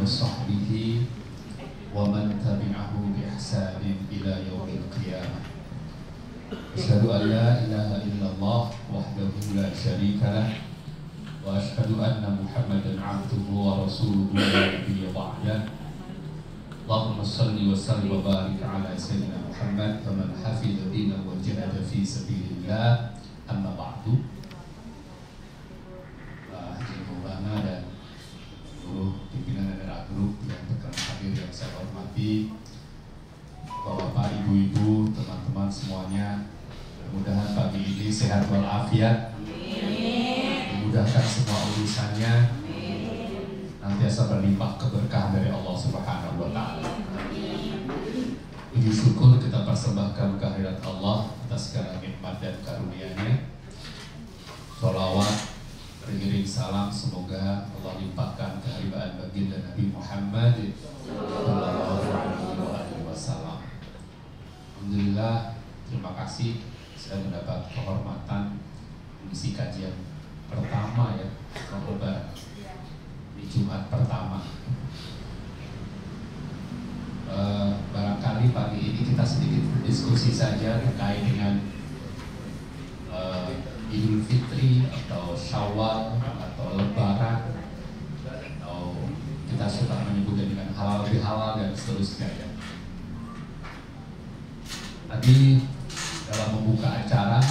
وصحبه ومن تبعه بإحسان إلى يوم القيامة. أشهد أن لا إله إلا الله وحده لا شريك له وأشهد أن محمدا عبده ورسوله لا نبي بعده. اللهم صل وسلم وبارك على سيدنا محمد ومن حفظ دينه وجاهد في سبيل الله. أما بعد. Maulana dan seluruh pimpinan daerah grup yang berkenan hadir yang saya hormati, bapak-bapak, ibu-ibu, teman-teman semuanya, mudah-mudahan pagi ini sehat walafiat, dimudahkan semua urusannya, nantiasa berlimpah keberkahan dari Allah Subhanahu wa Ta'ala. Puji syukur kita persembahkan kehadirat Allah atas segala nikmat dan karunia-Nya. Sholawat beriring salam semoga Allah limpahkan keharibaan baginda Nabi Muhammad sallallahu alaihi wasallam. Alhamdulillah, terima kasih saya mendapat kehormatan mengisi kajian pertama ya Lebaran di Jumat pertama. Barangkali pagi ini kita sedikit berdiskusi saja terkait dengan Idul Fitri atau Syawal atau Lebaran, atau kita suka menyebutnya dengan halal bihalal dan seterusnya ya. Tadi dalam membuka acara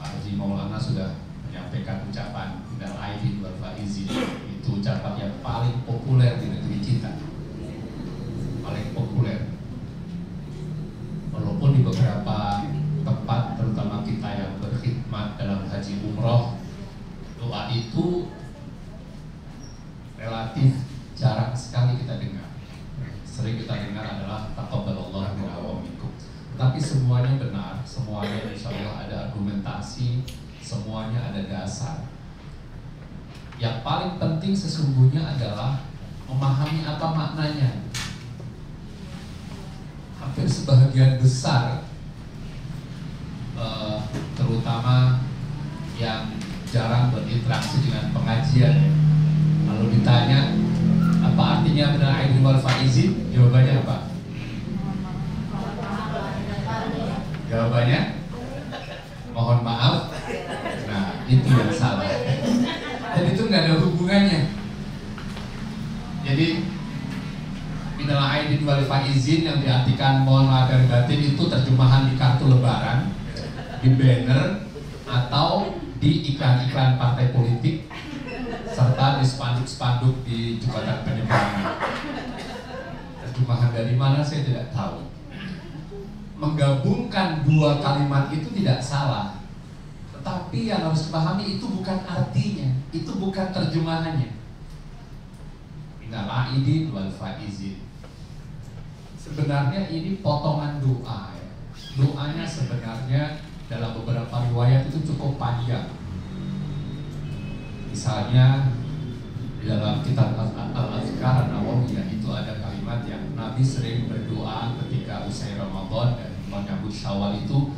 Pak Haji Maulana sudah menyampaikan ucapan Minal Aidin wal Faizin. Itu ucapan yang paling populer di negeri kita, paling populer. Walaupun di beberapa tempat, terutama kita yang berkhidmat dalam haji umroh, doa itu relatif jarang sekali kita dengar. Sering kita dengar adalah taqabbalallahu minna wa minkum. Tapi semuanya benar, semuanya insya Allah ada argumentasi, semuanya ada dasar. Yang paling penting sesungguhnya adalah memahami apa maknanya. Hampir sebagian besar, terutama yang jarang berinteraksi dengan pengajian, lalu ditanya apa artinya Minal Aidin wal Faizin, jawabannya apa? Jawabannya mohon maaf. Nah, itu yang salah. Dan itu nggak ada hubungannya. Jadi Minal Aidin wal Faizin yang diartikan mohon maaf dari batin itu terjemahan di kartu lebaran, di banner, atau di iklan-iklan partai politik, serta di spanduk-spanduk di jembatan penyeberangan. Terjemahan dari mana saya tidak tahu. Menggabungkan dua kalimat itu tidak salah, tetapi yang harus dipahami itu bukan artinya, itu bukan terjemahannya. Minal Aidin wal Faizin. Sebenarnya ini potongan doa ya. Doanya sebenarnya dalam beberapa riwayat itu cukup panjang. Misalnya di dalam kitab Al-Azkar An-Nawawiyah itu ada kalimat yang Nabi sering berdoa ketika usai Ramadan dan menyambut Syawal itu,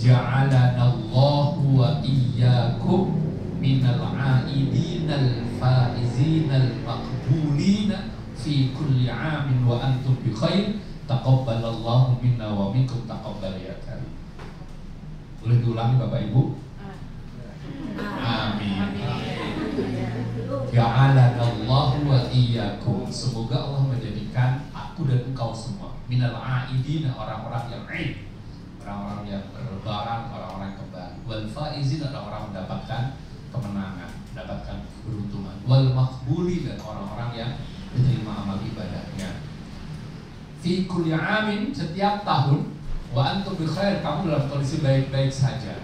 ja'alanallahu wa iyyakum minal aidinal faizinal maqbulina fi kulli amin wa antum bi khair taqabbalallahu minna wa minkum taqabbal ya karim. Boleh diulangi Bapak Ibu? Amin. Ja'alanallahu wa iyyakum. Semoga Allah menjadikan aku dan engkau semua minal aidin, orang-orang yang aid, orang-orang yang berlebaran, orang-orang yang kembali. Wal faizin, orang-orang mendapatkan kemenangan, mendapatkan keberuntungan. Wal maqbuli, dan orang-orang yang diterima amal ibadahnya. Fi kulli amin, setiap tahun. Wa antum bi khair, kamu dalam kondisi baik-baik saja.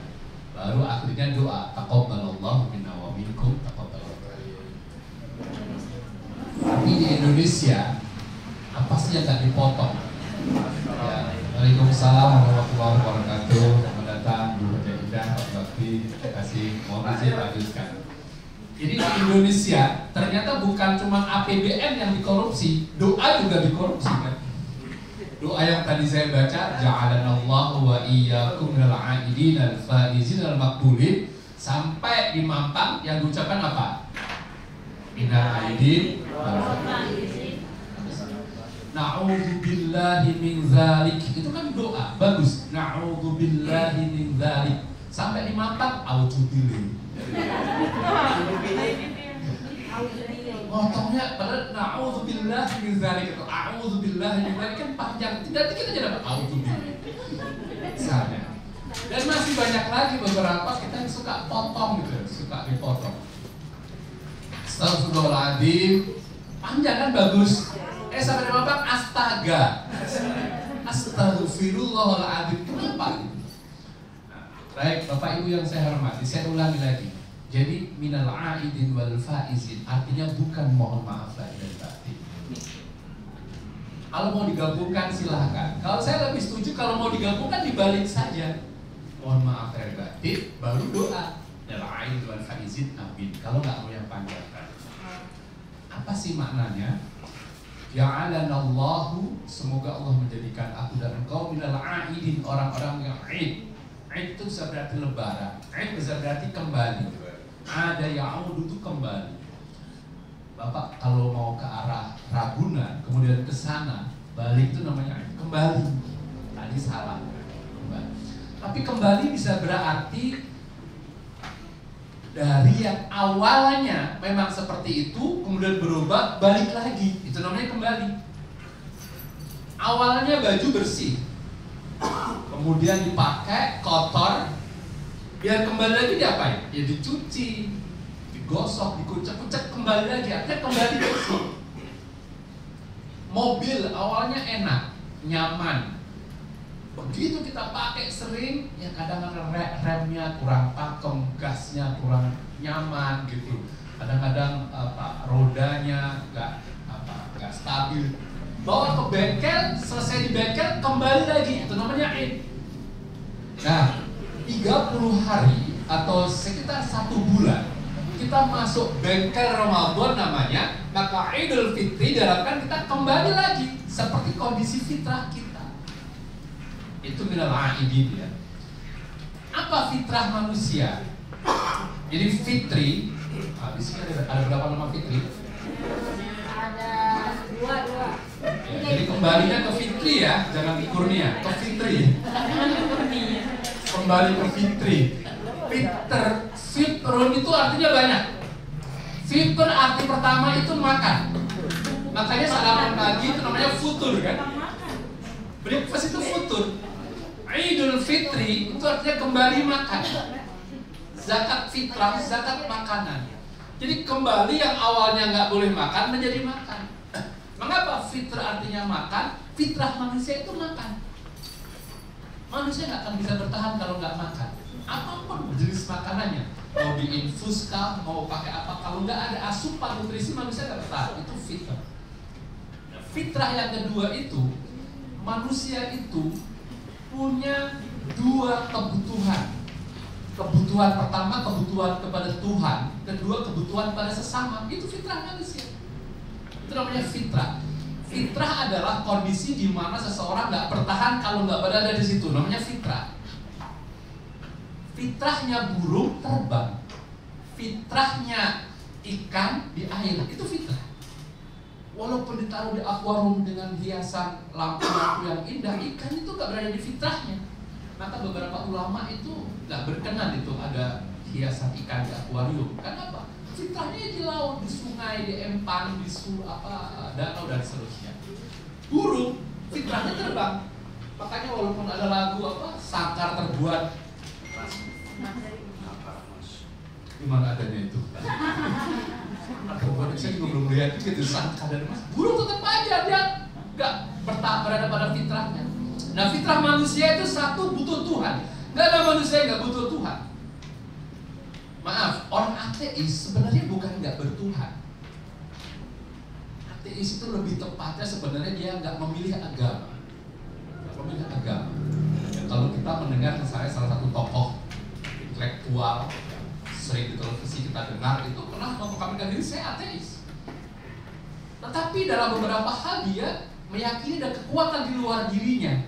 Baru akhirnya doa taqabbalallahu minna wa minkum taqabbalallahu. Tapi di Indonesia apa sih yang tak dipotong? Ya, Waalaikumsalam warahmatullahi wabarakatuh. Selamat datang Bu Jahidah, Pak Bakti. Terima kasih. Mohon izin lanjutkan. Jadi di Indonesia ternyata bukan cuma APBN yang dikorupsi, doa juga dikorupsi kan? Doa yang tadi saya baca, ja'alanallahu wa iyyakum minal aidin al faizin al maqbulin, sampai di Mampang yang diucapkan apa? Minal aidin wal faizin. Na'udzubillahi min dzalik. Itu kan doa, bagus. Na'udzubillahi min dzalik. Sampai 5 auzubillahi. Motongnya padahal na'udzubillahi min dzalik atau a'udzubillahi min dzalik kan panjang. Tidak kita aja dapat auzubillahi. Misalnya. Dan masih banyak lagi beberapa kita yang suka potong gitu, suka dipotong. Astagfirullahaladzim, panjang kan bagus. Sampai 5 astaga. Astagfirullahaladzim, kenapa? Baik, Bapak Ibu yang saya hormati, saya ulangi lagi. Jadi minal aidin wal faizin artinya bukan mohon maaf lahir dan batin. Kalau mau digabungkan silahkan. Kalau saya lebih setuju kalau mau digabungkan dibalik saja. Mohon maaf lahir batin baru doa. Minal aidin wal faizin amin. Kalau nggak mau yang panjang. Apa sih maknanya? Ya'alanallahu, semoga Allah menjadikan aku dan engkau minal aidin, orang-orang yang aid. Aid itu bisa berarti lebaran. Aid bisa berarti kembali. Ada ya'ud itu kembali. Bapak kalau mau ke arah Ragunan kemudian ke sana balik itu namanya aid. Kembali. Tadi salah. Kembali. Tapi kembali bisa berarti dari yang awalnya memang seperti itu kemudian berubah balik lagi, itu namanya kembali. Awalnya baju bersih kemudian dipakai kotor, biar kembali lagi diapain? Ya dicuci, digosok, dikucek-kucek, kembali lagi, artinya kembali bersih. Mobil awalnya enak, nyaman, begitu kita pakai sering, ya kadang-kadang remnya kurang pakem, gasnya kurang nyaman gitu. Kadang-kadang rodanya nggak stabil. Bawa ke bengkel, selesai di bengkel, kembali lagi. Itu namanya aid. Nah, 30 hari atau sekitar 1 bulan kita masuk bengkel Ramadan namanya, maka Idul Fitri diharapkan kita kembali lagi seperti kondisi fitrah kita. Itu minal aidin ya. Apa fitrah manusia? Jadi fitri, di sini ada berapa nama fitri? Ada dua. Ya, jadi kembalinya ke fitri ya, jangan ke kurnia, ke fitri. Kembali ke fitri. Fitrun itu artinya banyak. Fitr arti pertama itu makan. Makanya sarapan pagi itu namanya futur kan? Breakfast itu futur. Idul Fitri itu artinya kembali makan. Zakat fitrah, zakat makanan. Jadi kembali yang awalnya nggak boleh makan menjadi makan. Mengapa fitrah artinya makan? Fitrah manusia itu makan. Manusia nggak akan bisa bertahan kalau nggak makan. Apapun jenis makanannya, mau diinfuskah, mau pakai apa, kalau nggak ada asupan nutrisi manusia nggak bertahan. Itu fitrah. Fitrah yang kedua itu, manusia itu punya 2 kebutuhan. Kebutuhan pertama kebutuhan kepada Tuhan, kedua kebutuhan pada sesama. Itu fitrah manusia. Itu namanya fitrah. Fitrah adalah kondisi di mana seseorang nggak bertahan kalau nggak berada di situ. Namanya fitrah. Fitrahnya burung terbang, fitrahnya ikan di air. Itu fitrah. Walaupun ditaruh di akuarium dengan hiasan lampu-lampu yang indah, ikan itu nggak berada di fitrahnya. Maka beberapa ulama itu nggak berkenan itu ada hiasan ikan di akuarium. Kenapa? Fitrahnya di laut, di sungai, di empang, di danau dan seterusnya. Burung fitrahnya terbang. Makanya walaupun ada lagu sangkar terbuat, gimana adanya itu? Saya juga belum lihat itu sangkar dan emas. Burung tetap aja dia nggak berada pada fitrahnya. Nah, fitrah manusia itu satu, butuh Tuhan. Nggak ada manusia yang nggak butuh Tuhan. Maaf, orang ateis sebenarnya bukan nggak bertuhan. Ateis itu lebih tepatnya sebenarnya dia nggak memilih agama. Nggak memilih agama. Ya, kalau kita mendengar misalnya salah satu tokoh intelektual sering di televisi kita dengar itu pernah mengungkapkan diri, saya ateis. Tetapi dalam beberapa hal dia meyakini ada kekuatan di luar dirinya.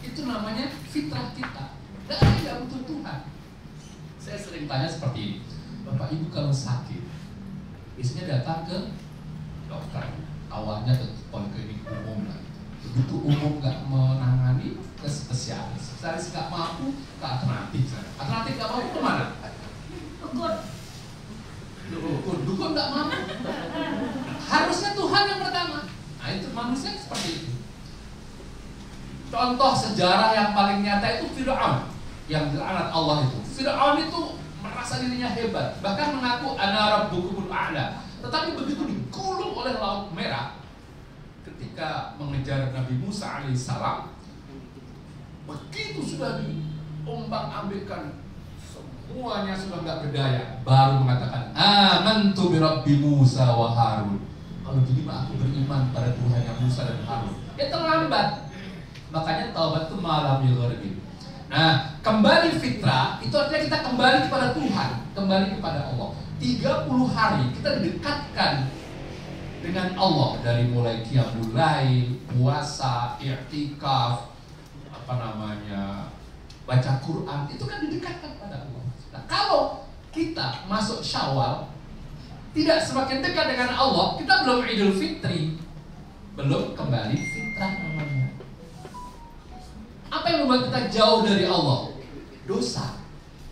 Itu namanya fitrah kita. Dan nggak butuh Tuhan. Saya sering tanya seperti ini, Bapak Ibu kalau sakit, biasanya datang ke dokter. Awalnya ke poliklinik umum lah. Begitu umum nggak menangani, ke spesialis. Spesialis nggak mampu, ke alternatif. Alternatif nggak mampu kemana? Dukun nggak mampu. Harusnya Tuhan yang pertama. Nah itu manusia seperti itu. Contoh sejarah yang paling nyata itu Fir'aun yang dilaknat Allah itu. Fir'aun itu merasa dirinya hebat, bahkan mengaku ana rabbukumul a'la. Tetapi begitu digulung oleh Laut Merah ketika mengejar Nabi Musa alaihissalam, begitu sudah diombang-ambingkan, semuanya sudah nggak berdaya, baru mengatakan amantu bi rabbi Musa wa Harun. Kalau gini mah aku beriman pada Tuhan yang Musa dan Harun. Ya terlambat. Makanya taubat itu malam yughargin. Nah, kembali fitrah itu artinya kita kembali kepada Tuhan, kembali kepada Allah. 30 hari kita didekatkan dengan Allah, dari mulai qiyamul lail, puasa, i'tikaf, baca Quran, itu kan didekatkan pada Allah. Nah, kalau kita masuk Syawal tidak semakin dekat dengan Allah, kita belum Idul Fitri, belum kembali fitrah namanya. Apa yang membuat kita jauh dari Allah? Dosa.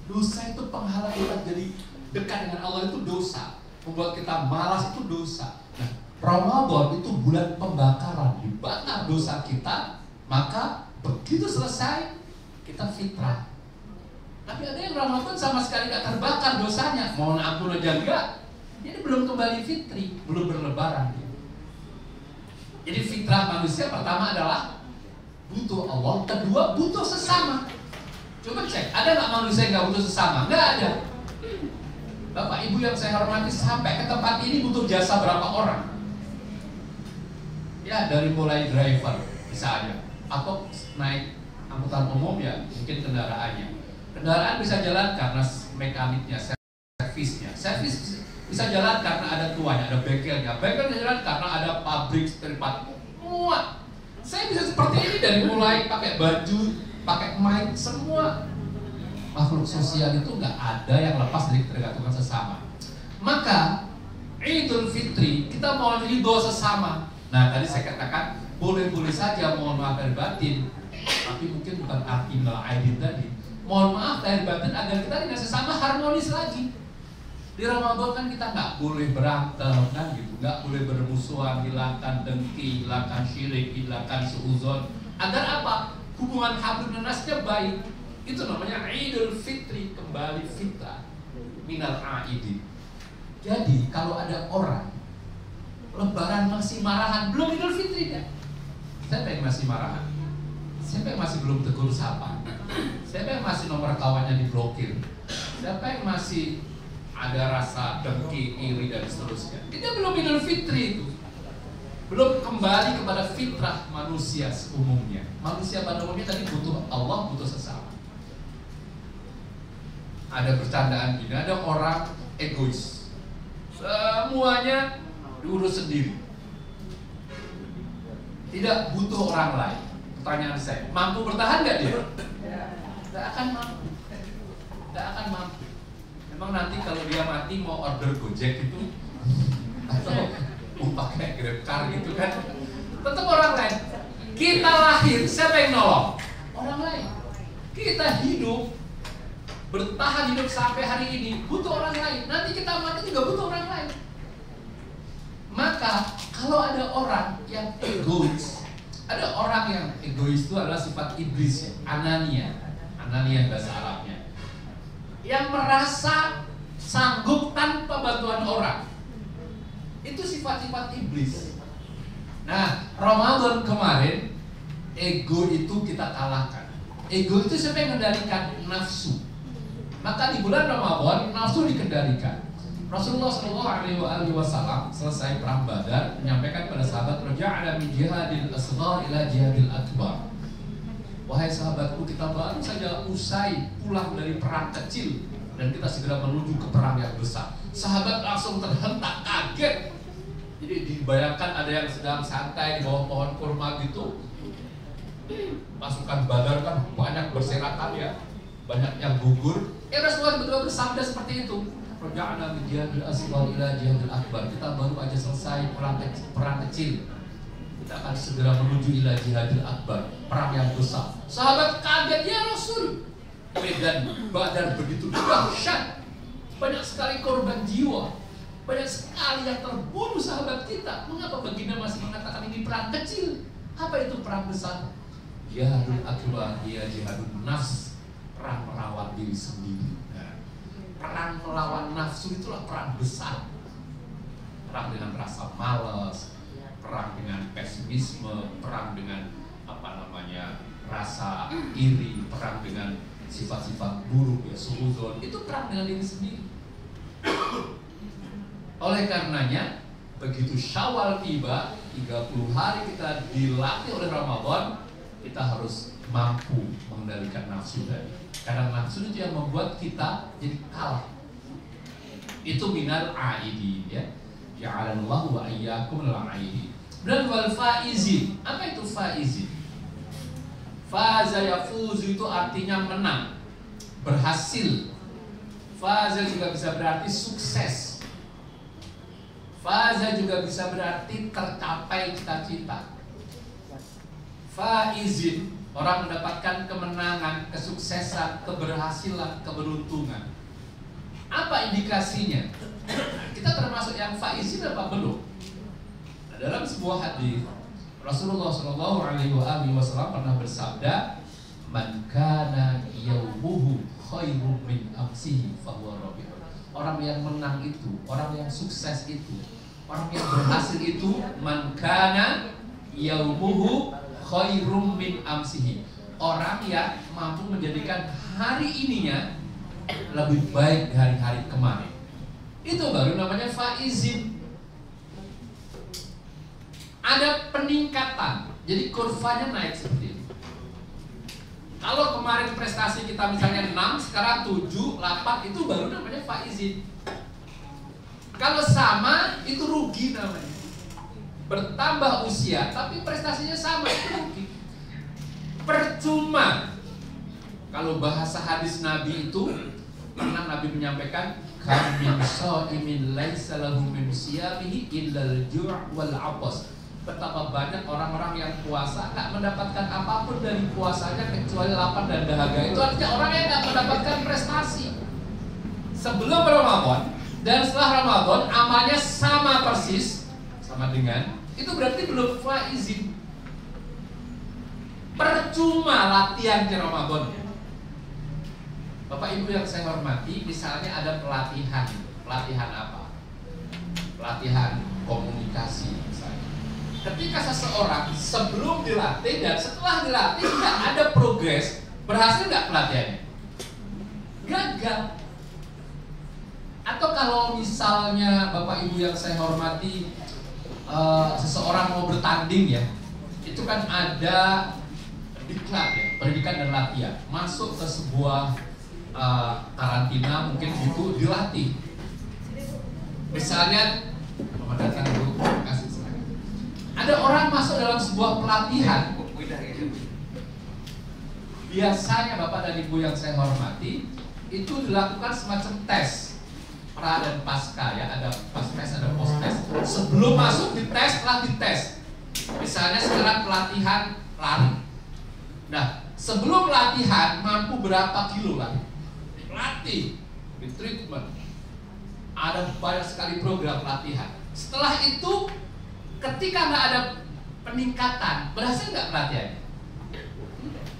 Dosa itu penghalang kita jadi dekat dengan Allah, itu dosa. Membuat kita malas itu dosa. Nah, Ramadan itu bulan pembakaran, dibakar dosa kita, maka begitu selesai kita fitrah. Tapi ada yang Ramadan sama sekali gak terbakar dosanya, mohon ampun aja enggak, jadi belum kembali fitri, belum berlebaran. Jadi fitrah manusia pertama adalah butuh Allah, kedua butuh sesama. Coba cek, ada nggak manusia yang nggak butuh sesama? Nggak ada. Bapak Ibu yang saya hormati, sampai ke tempat ini butuh jasa berapa orang? Ya dari mulai driver misalnya, atau naik angkutan umum ya mungkin kendaraannya. Kendaraan bisa jalan karena mekaniknya, servisnya. Servis bisa jalan karena ada tuanya, ada bengkelnya. Bengkel bisa jalan karena ada pabrik spare part. Muat. Saya bisa seperti ini dari mulai pakai baju, pakai mic, semua. Makhluk sosial itu nggak ada yang lepas dari ketergantungan sesama. Maka Idul Fitri kita mohon ridho sesama. Nah tadi saya katakan boleh-boleh saja mohon maaf lahir batin, tapi mungkin bukan arti minal aidin tadi. Mohon maaf lahir batin agar kita dengan sesama harmonis lagi. Di Ramadan kan kita nggak boleh berantem kan gitu, nggak boleh bermusuhan, hilangkan dengki, hilangkan syirik, hilangkan suudzon. Agar apa? Hubungan hablum nasnya baik. Itu namanya Idul Fitri, kembali fitrah, minal aidin. Jadi kalau ada orang Lebaran masih marahan, belum Idul Fitri kan? Siapa yang masih marahan? Siapa yang masih belum tegur sapa? Siapa yang masih nomor kawannya diblokir? Siapa yang masih ada rasa dengki, iri dan seterusnya? Kita belum Idul Fitri itu, belum kembali kepada fitrah manusia umumnya. Manusia pada umumnya tadi butuh Allah, butuh sesama. Ada bercandaan gini, ada orang egois, semuanya diurus sendiri, tidak butuh orang lain. Pertanyaan saya, mampu bertahan nggak dia? Nggak akan mampu, nggak akan mampu. Memang nanti kalau dia mati mau order Gojek itu atau mau pakai GrabCar gitu kan, tetap orang lain. Kita lahir, siapa yang nolong? Orang lain. Kita hidup, bertahan hidup sampai hari ini, butuh orang lain. Nanti kita mati juga butuh orang lain. Maka kalau ada orang yang egois, ada orang yang egois itu adalah sifat iblis ya, anania bahasa Arabnya, yang merasa sanggup tanpa bantuan orang. Itu sifat-sifat iblis. Nah, Ramadan kemarin ego itu kita kalahkan. Ego itu siapa yang mengendalikan? Nafsu. Maka di bulan Ramadan nafsu dikendalikan. Rasulullah SAW selesai perang Badar menyampaikan pada sahabat, raja'na min jihadil asghar ila jihadil akbar. Wahai sahabatku, kita baru saja usai pulang dari perang kecil dan kita segera menuju ke perang yang besar. Sahabat langsung terhentak, kaget. Jadi dibayangkan ada yang sedang santai di bawah pohon kurma gitu. Pasukan Badar kan banyak berserakan ya, banyak yang gugur. Rasulullah betul-betul bersabda seperti itu. Raja'na min jihadil asghar ila jihadil akbar. Kita baru aja selesai perang kecil. kita akan segera menuju ila jihadil akbar, perang yang besar. Sahabat kaget, ya Rasul, medan Badar begitu dahsyat, banyak sekali korban jiwa, banyak sekali yang terbunuh sahabat kita. Mengapa baginda masih mengatakan ini perang kecil? Apa itu perang besar? Jihadul akbar, ya jihadul nafs, perang melawan diri sendiri. Perang melawan nafsu itulah perang besar. Perang dengan rasa malas, perang dengan pesimisme, perang dengan rasa iri, perang dengan sifat-sifat buruk, ya suudzon. Itu perang dengan diri sendiri. Oleh karenanya, begitu Syawal tiba, 30 hari kita dilatih oleh Ramadan, kita harus mampu mengendalikan nafsu tadi. Karena nafsu itu yang membuat kita jadi kalah. Itu minal aidin, ya. Ja'alallahu wa iyyakum minal aidin. Dan wal faizin. Apa itu faizin? Faza yafuzu itu artinya menang, berhasil. Faza juga bisa berarti sukses. Faza juga bisa berarti tercapai cita-cita. Faizin, orang mendapatkan kemenangan, kesuksesan, keberhasilan, keberuntungan. Apa indikasinya? Kita termasuk yang faizin apa belum? Nah, dalam sebuah hadis Rasulullah SAW pernah bersabda, "Man kana yaumuhu khairum min amsihi fahuwa rabihun." Orang yang menang itu, orang yang sukses itu, orang yang berhasil itu, man kana yaumuhu khairum min amsihi. Orang yang mampu menjadikan hari ininya lebih baik dari hari kemarin. Itu baru namanya faizin. Ada peningkatan, jadi kurvanya naik seperti ini. Kalau kemarin prestasi kita misalnya 6, sekarang 7, 8, itu baru namanya faizin. Kalau sama, itu rugi namanya. Bertambah usia, tapi prestasinya sama, itu rugi. Percuma. Kalau bahasa hadis Nabi itu, pernah Nabi menyampaikan, kam min shaimin laisa lahu min siyamihi illal ju' wal 'atas. Betapa banyak orang-orang yang puasa tak mendapatkan apapun dari puasanya kecuali lapar dan dahaga. Itu artinya orang yang tak mendapatkan prestasi. Sebelum Ramadan dan setelah Ramadan amalnya sama persis, sama dengan, itu berarti belum faizin. Percuma latihan di Ramadan. Bapak Ibu yang saya hormati, misalnya ada pelatihan. Pelatihan apa? Pelatihan komunikasi misalnya. Ketika seseorang sebelum dilatih dan setelah dilatih tidak ada progres, berhasil nggak pelatihannya? Gagal. Atau kalau misalnya Bapak Ibu yang saya hormati, seseorang mau bertanding ya, itu kan ada diklat ya, pendidikan dan latihan. Masuk ke sebuah karantina mungkin itu dilatih. Misalnya, datang dulu, kasih. Ada orang masuk dalam sebuah pelatihan. Biasanya Bapak dan Ibu yang saya hormati, itu dilakukan semacam tes pra dan pasca ya, ada pas tes, ada post tes. Sebelum masuk dites, setelah dites. Misalnya sekarang pelatihan lari. Nah, sebelum latihan mampu berapa kilo lari? Latih, di treatment. Ada banyak sekali program latihan. Setelah itu, ketika nggak ada peningkatan, berhasil nggak pelatihannya?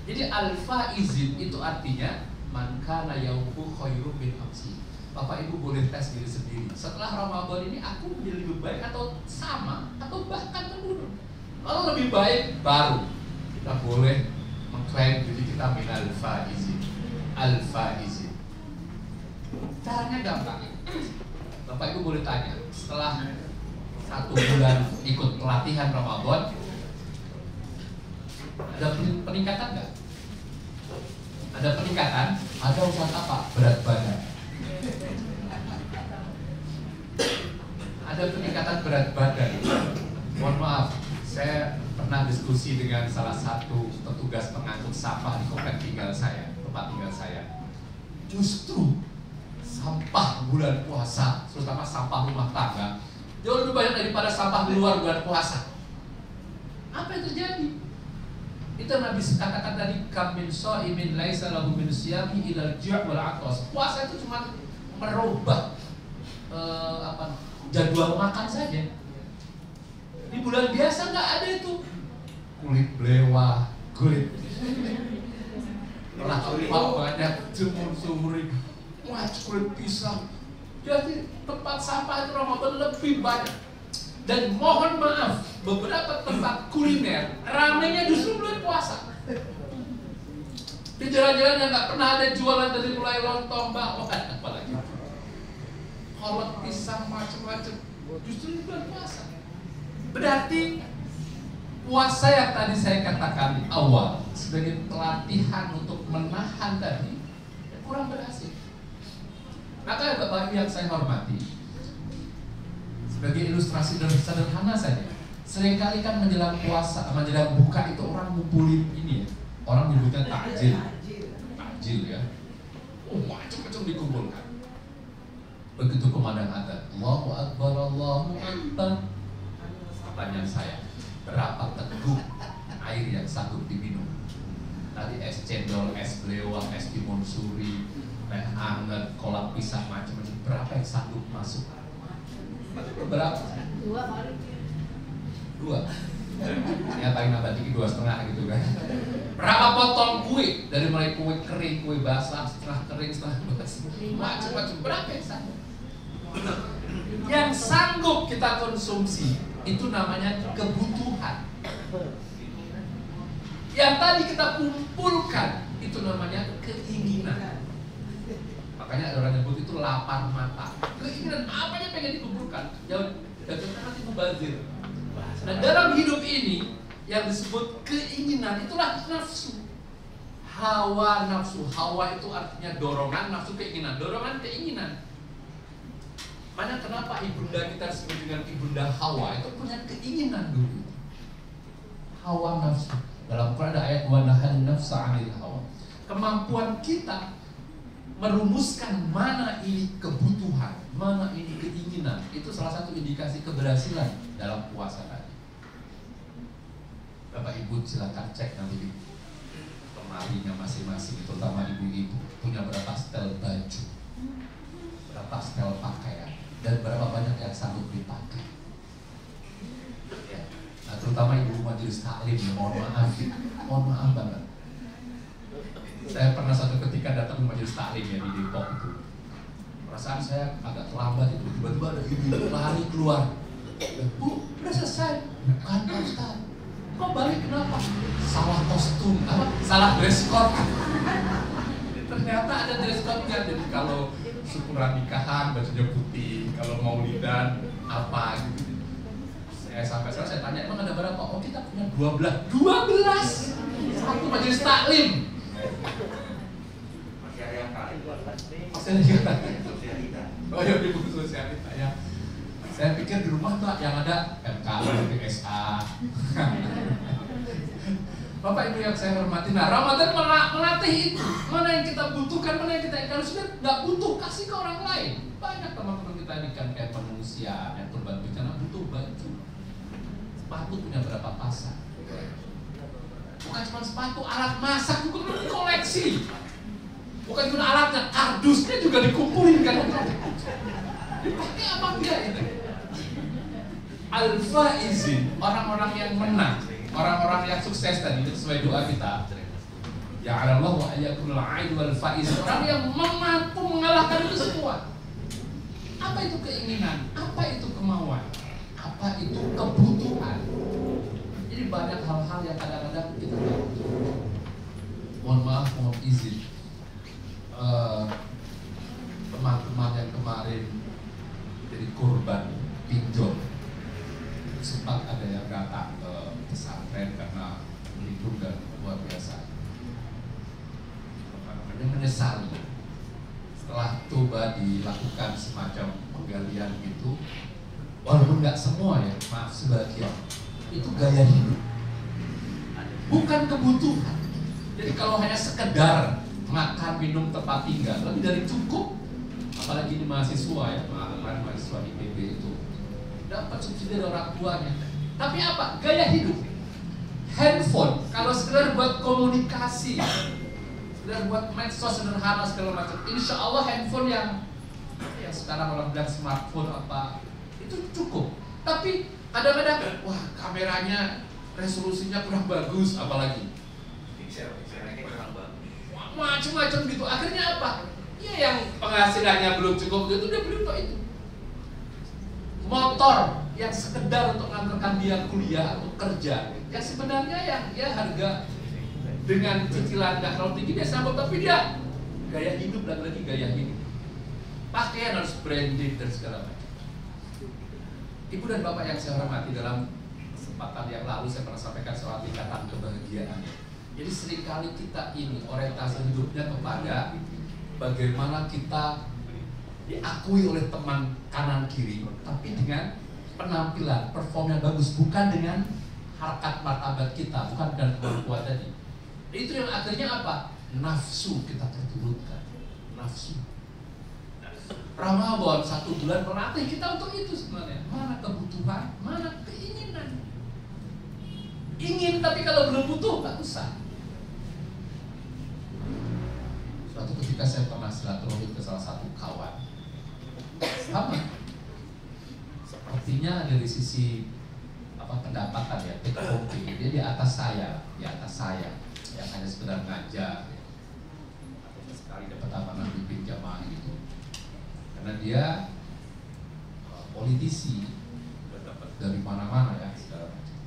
Jadi al-faizin itu artinya man kana yaumuhu khairum min amsi. Bapak Ibu boleh tes diri sendiri. Setelah Ramadan ini aku menjadi lebih baik atau sama atau bahkan menurun. Kalau lebih baik baru kita boleh mengklaim diri kita min al-faizin. Al-faizin. Caranya gampang. Bapak Ibu boleh tanya, setelah 1 bulan ikut pelatihan Ramadan, ada peningkatan nggak? Ada peningkatan? Ada usaha apa? Berat badan. Ada peningkatan berat badan. Mohon maaf, saya pernah diskusi dengan salah satu petugas pengangkut sampah di komplek tinggal saya, tempat tinggal saya. Justru sampah bulan puasa, terutama sampah rumah tangga, jauh lebih banyak daripada sampah di luar bulan puasa. Apa yang terjadi? Itu Nabi katakan tadi, kam min shaimin laisa lahu min siyami ilal ju' wal 'athas. Puasa itu cuma merubah jadwal makan saja. Di bulan biasa nggak ada itu. Kulit belewah, kulit banyak jemur sumuri, kulit pisang. Jadi tempat sampah itu Ramadan lebih banyak. Dan mohon maaf, beberapa tempat kuliner ramenya justru bulan puasa. Di jalan-jalan yang nggak pernah ada jualan dari mulai lontong, bakwan, apalagi kolak pisang macam-macam, justru di bulan puasa. Berarti puasa yang tadi saya katakan di awal sebagai pelatihan untuk menahan tadi kurang berhasil. Maka Bapak Ibu yang saya hormati, sebagai ilustrasi sederhana saja, seringkali kan menjelang puasa, menjelang buka itu orang ngumpulin ini ya, orang nyebutnya takjil ya, macam-macam dikumpulkan. Begitu kumandang adzan, Allahu Akbar, Allahu Akbar. Pertanyaan saya, berapa teguk air yang sanggup diminum? Tadi es cendol, es belewah, es timun suri, teh anget, kolak pisang macam-macam, berapa yang sanggup masuk? Berapa? Dua. Yang paling nambah dikit 2,5 gitu kan. Berapa potong kue? Dari mulai kue kering, kue basah, setengah kering, setengah basah, macam-macam. Berapa yang sanggup? Yang sanggup kita konsumsi itu namanya kebutuhan. Yang tadi kita kumpulkan itu namanya keinginan. Makanya ada orang nyebut itu lapar mata. Keinginan apanya pengen dikumpulkan? Jangan nanti mubazir. Nah dalam hidup ini yang disebut keinginan itulah nafsu. Hawa nafsu. Hawa itu artinya dorongan, nafsu keinginan. Dorongan keinginan. Makanya kenapa ibunda kita disebut dengan ibunda Hawa, itu punya keinginan dulu. Hawa nafsu. Dalam Quran ada ayat wa nahan nafsa 'anil hawa. Kemampuan kita merumuskan mana ini kebutuhan, mana ini keinginan, itu salah satu indikasi keberhasilan dalam puasa tadi. Bapak Ibu silakan cek nanti di lemarinya masing-masing, terutama ibu-ibu punya berapa setel baju, berapa setel pakaian, dan berapa banyak yang sanggup dipakai. Ya. Nah, terutama ibu majelis taklim, ya, mohon maaf banget. Saya pernah satu ketika datang ke majelis taklim ya di Depok itu. Perasaan saya agak terlambat itu, tiba-tiba ada ibu lari keluar. Bu, udah selesai. Bukan Pak Ustaz. Kok balik kenapa? Salah kostum, apa? Salah dress code. Ternyata ada dress code-nya. Jadi kalau syukuran nikahan bajunya putih, kalau maulidan apa gitu. Sampai sekarang saya tanya, emang ada berapa? Oh kita punya 12. Satu majelis taklim. Masih ada yang kali. Oh iya, di buku sosialita ya. Saya pikir di rumah tuh yang ada MK, BSA. Bapak Ibu yang saya hormati, nah Ramadan melatih itu. Mana yang kita butuhkan, mana yang kita kalau sudah nggak butuh, kasih ke orang lain. Banyak teman-teman kita ini kan kayak pengungsian, yang korban bencana butuh baju. Sepatu punya berapa pasang? Bukan cuma sepatu, alat masak juga koleksi. Bukan cuma alatnya, kardusnya juga dikumpulin kan. Dipakai apa enggak itu? Al-faizin, orang-orang yang menang, orang-orang yang sukses tadi itu sesuai doa kita. Ya Allah wa ayakunul aid wal faizin, orang yang mampu mengalahkan itu semua. Apa itu keinginan? Apa itu kemauan? Apa itu kebutuhan? Jadi banyak hal-hal yang kadang-kadang kita tahu. Mohon maaf, mohon izin. Teman-teman yang kemarin jadi korban pinjol, sempat ada yang datang ke pesantren karena melindung dan luar biasa. Menyesali setelah coba dilakukan semacam penggalian gitu, walaupun nggak semua ya, maaf sebagian, itu gaya hidup, bukan kebutuhan. Jadi kalau hanya sekedar makan, minum, tempat tinggal, lebih dari cukup. Apalagi ini mahasiswa ya, kemarin mahasiswa IPB itu dapat subsidi dari orang tuanya. Tapi apa? Gaya hidup. Handphone kalau sekedar buat komunikasi, sekedar buat medsos sederhana segala macam, insya Allah handphone yang sekarang orang bilang smartphone apa itu cukup. Tapi kadang-kadang wah kameranya resolusinya kurang bagus, apalagi macam-macam gitu. Akhirnya apa? Ya yang penghasilannya belum cukup itu dia beli itu. Motor yang sekedar untuk ngantarkan dia kuliah atau kerja, yang sebenarnya yang ya harga dengan cicilan nggak terlalu tinggi dia sambut, tapi dia gaya hidup, lagi-lagi gaya hidup. Pakaian harus branded dan segala macam. Ibu dan bapak yang saya hormati, dalam kesempatan yang lalu saya pernah sampaikan soal tingkatan kebahagiaan. Jadi seringkali kita ini orientasi hidupnya kepada bagaimana kita diakui oleh teman kanan kiri, tapi dengan penampilan, perform yang bagus, bukan dengan harkat martabat kita, bukan dengan kemampuan tadi. Itu yang akhirnya apa? Nafsu kita terturutkan, nafsu. Ramadan 1 bulan melatih kita untuk itu sebenarnya. Mana kebutuhan, mana keinginan. Ingin tapi kalau belum butuh nggak usah. Suatu ketika saya pernah silaturahmi ke salah satu kawan, sama sepertinya dari sisi pendapatan ya, PKOP, dia di atas saya, yang hanya sekedar ngajar, atau sekali dapat amanah bimbing jamaah gitu. Karena dia politisi, dapat dari mana-mana ya segala macam.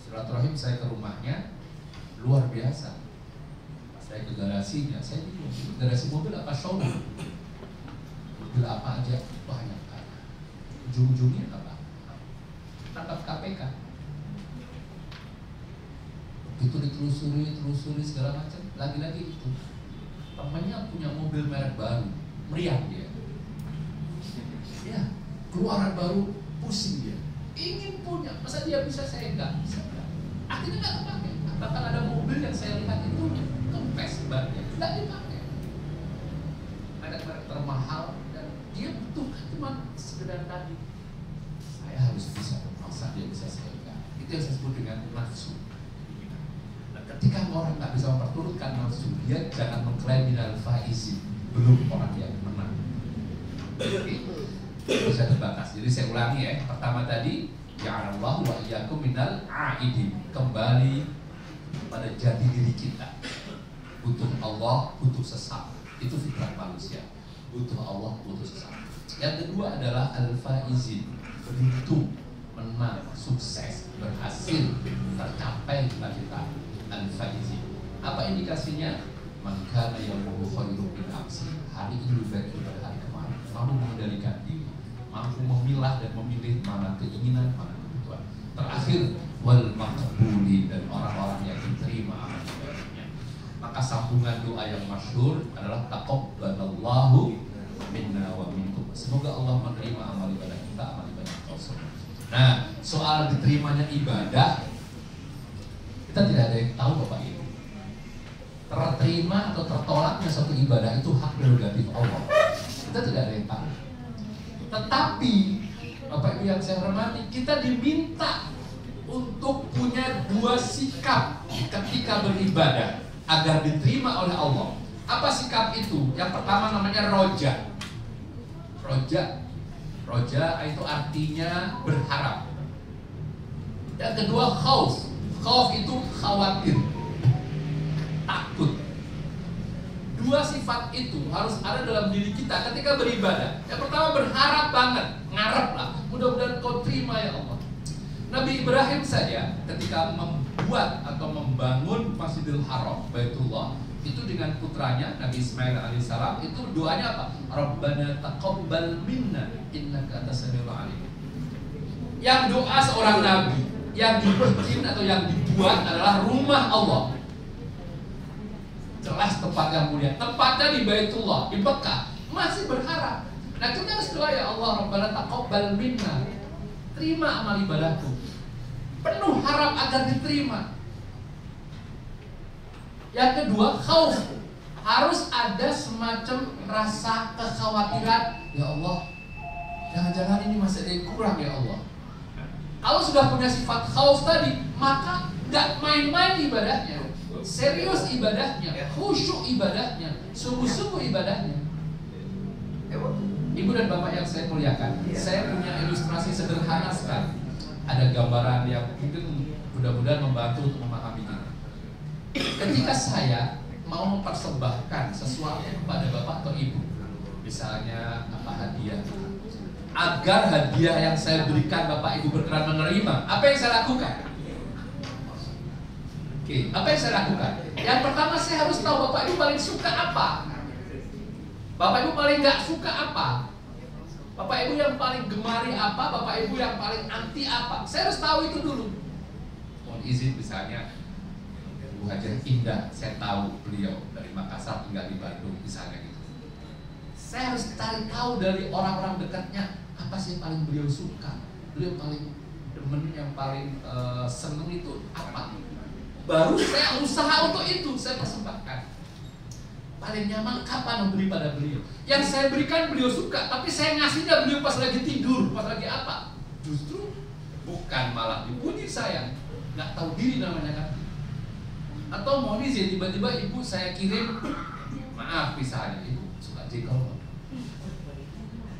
Silaturahim saya ke rumahnya luar biasa. Saya ke garasinya, saya bingung, garasi mobil apa showroom? Mobil apa aja banyak kan. Ujung-ujungnya apa? Tangkap KPK. Itu ditelusuri segala macam. Lagi-lagi itu temannya punya mobil merek baru, meriah dia. Ya, keluaran baru, pusing dia. Ingin punya, masa dia bisa, saya enggak bisa. Akhirnya nggak kepake. Bahkan ada mobil yang saya lihat itu kempes bannya, nggak dipakai. Ada merek termahal dan dia butuh cuma sekedar tadi. Saya harus bisa memaksa dia bisa saya enggak. Itu yang saya sebut dengan nafsu. Nah, ketika orang nggak bisa memperturutkan nafsu, dia jangan mengklaim minal faizin, belum orang yang menang. Itu saya terbatas. Jadi saya ulangi ya. Pertama tadi, ya'alallahu wa iyyakum minal a'idin, kembali pada jati diri kita. Butuh Allah, butuh sesama. Itu fitrah manusia. Butuh Allah, butuh sesama. Yang kedua adalah al-faizin, beruntung, menang, sukses, berhasil, tercapai cita-cita. Al-faizin. Apa indikasinya? Man kana yawmuhu khairun min amsi. Hari ini lebih baik daripada hari kemarin. Mampu mengendalikan diri, mampu memilah dan memilih mana keinginan, mana kebutuhan. Terakhir, wal maqbuli, dan orang-orang yang diterima amal ibadahnya. Maka sambungan doa yang masyhur adalah taqabbalallahu minna wa minkum. Semoga Allah menerima amal ibadah kita, amal ibadah kita semua. Nah, soal diterimanya ibadah, kita tidak ada yang tahu Bapak Ibu. Terterima atau tertolaknya suatu ibadah itu hak prerogatif Allah. Kita tidak ada yang tahu. Tetapi Bapak Ibu yang saya hormati, kita diminta untuk punya dua sikap ketika beribadah agar diterima oleh Allah. Apa sikap itu? Yang pertama namanya roja. Roja itu artinya berharap. Yang kedua khauf. Khauf itu khawatir, takut. Dua sifat itu harus ada dalam diri kita ketika beribadah. Yang pertama berharap banget, ngarep lah, mudah-mudahan kau terima ya Allah. Nabi Ibrahim saja ketika membuat atau membangun Masjidil Haram, Baitullah, itu dengan putranya Nabi Ismail alaihissalam, itu doanya apa? Rabbana taqabbal minna innaka antas samiul alim. Yang doa seorang nabi yang dibikin atau yang dibuat adalah rumah Allah. Jelas tempat yang mulia, tempatnya di Baitullah, di Mekah, masih berharap. Nah kita harus doa, ya Allah Rabbana taqabbal minna, terima amal ibadahku, penuh harap agar diterima. Yang kedua, khauf, harus ada semacam rasa kekhawatiran, ya Allah, jangan-jangan ini masih ada yang kurang ya Allah. Kalau sudah punya sifat khauf tadi, maka nggak main-main ibadahnya, serius ibadahnya, khusyuk ibadahnya, sungguh-sungguh ibadahnya. Ibu dan bapak yang saya muliakan, saya punya ilustrasi sederhana sekali. Ada gambaran yang mungkin mudah-mudahan membantu untuk memahaminya. Ketika saya mau mempersembahkan sesuatu kepada bapak atau ibu, misalnya hadiah, agar hadiah yang saya berikan bapak ibu berkenan menerima, apa yang saya lakukan? Oke, apa yang saya lakukan? Yang pertama, saya harus tahu bapak ibu paling suka apa. Bapak ibu paling gak suka apa? Bapak ibu yang paling gemari apa? Bapak ibu yang paling anti apa? Saya harus tahu itu dulu. Mohon izin, misalnya Bu Hajah Indah, saya tahu beliau dari Makassar tinggal di Bandung misalnya gitu. Saya harus cari tahu dari orang-orang dekatnya apa sih yang paling beliau suka, beliau paling demen, yang paling seneng itu apa. Baru saya usaha untuk itu, saya persembahkan. Paling nyaman kapan memberi pada beliau. Yang saya berikan beliau suka, tapi saya ngasihnya beliau pas lagi tidur, pas lagi apa. Justru bukan malah dipuji saya, nggak tahu diri namanya kan. Atau mohon izin, tiba-tiba ibu saya kirim, maaf misalnya, ibu suka jengkol,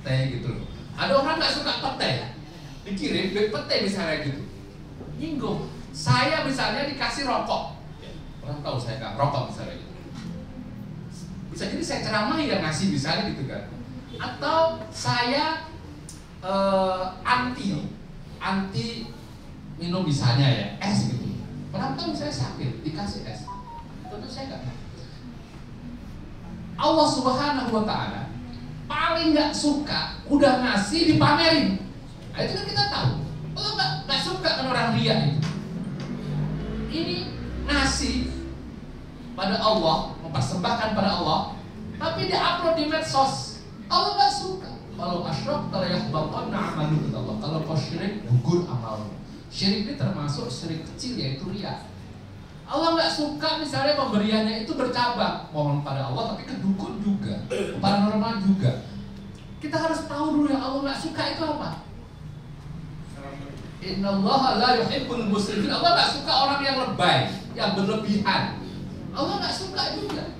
teh gitu loh. Ada orang nggak suka pete, dikirim pete misalnya gitu, nyinggung. Saya misalnya dikasih rokok, orang tahu saya nggak rokok misalnya gitu. Bisa jadi saya ceramahi yang ngasih misalnya gitu kan. Atau saya anti minum misalnya ya, es gitu. Orang tahu saya sakit, dikasih es, tentu saya nggak. Allah Subhanahu Wa Taala paling nggak suka udah ngasih dipamerin. Nah, itu kan kita tahu. Allah nggak suka kan orang ria itu. Ini ngasih pada Allah, mempersembahkan pada Allah, tapi dia upload di medsos. Allah nggak suka. Kalau asyrak terayahbatan amalu Allah. Kalau kau syirik, gugur amalmu. Syirik ini termasuk syirik kecil, yaitu riya. Allah nggak suka misalnya pemberiannya itu bercabang, mohon pada Allah tapi ke dukun juga, paranormal juga. Kita harus tahu dulu yang Allah nggak suka itu apa. Innallaha la yuhibbul musrifin. Allah nggak suka orang yang lebay, yang berlebihan. Allah nggak suka juga.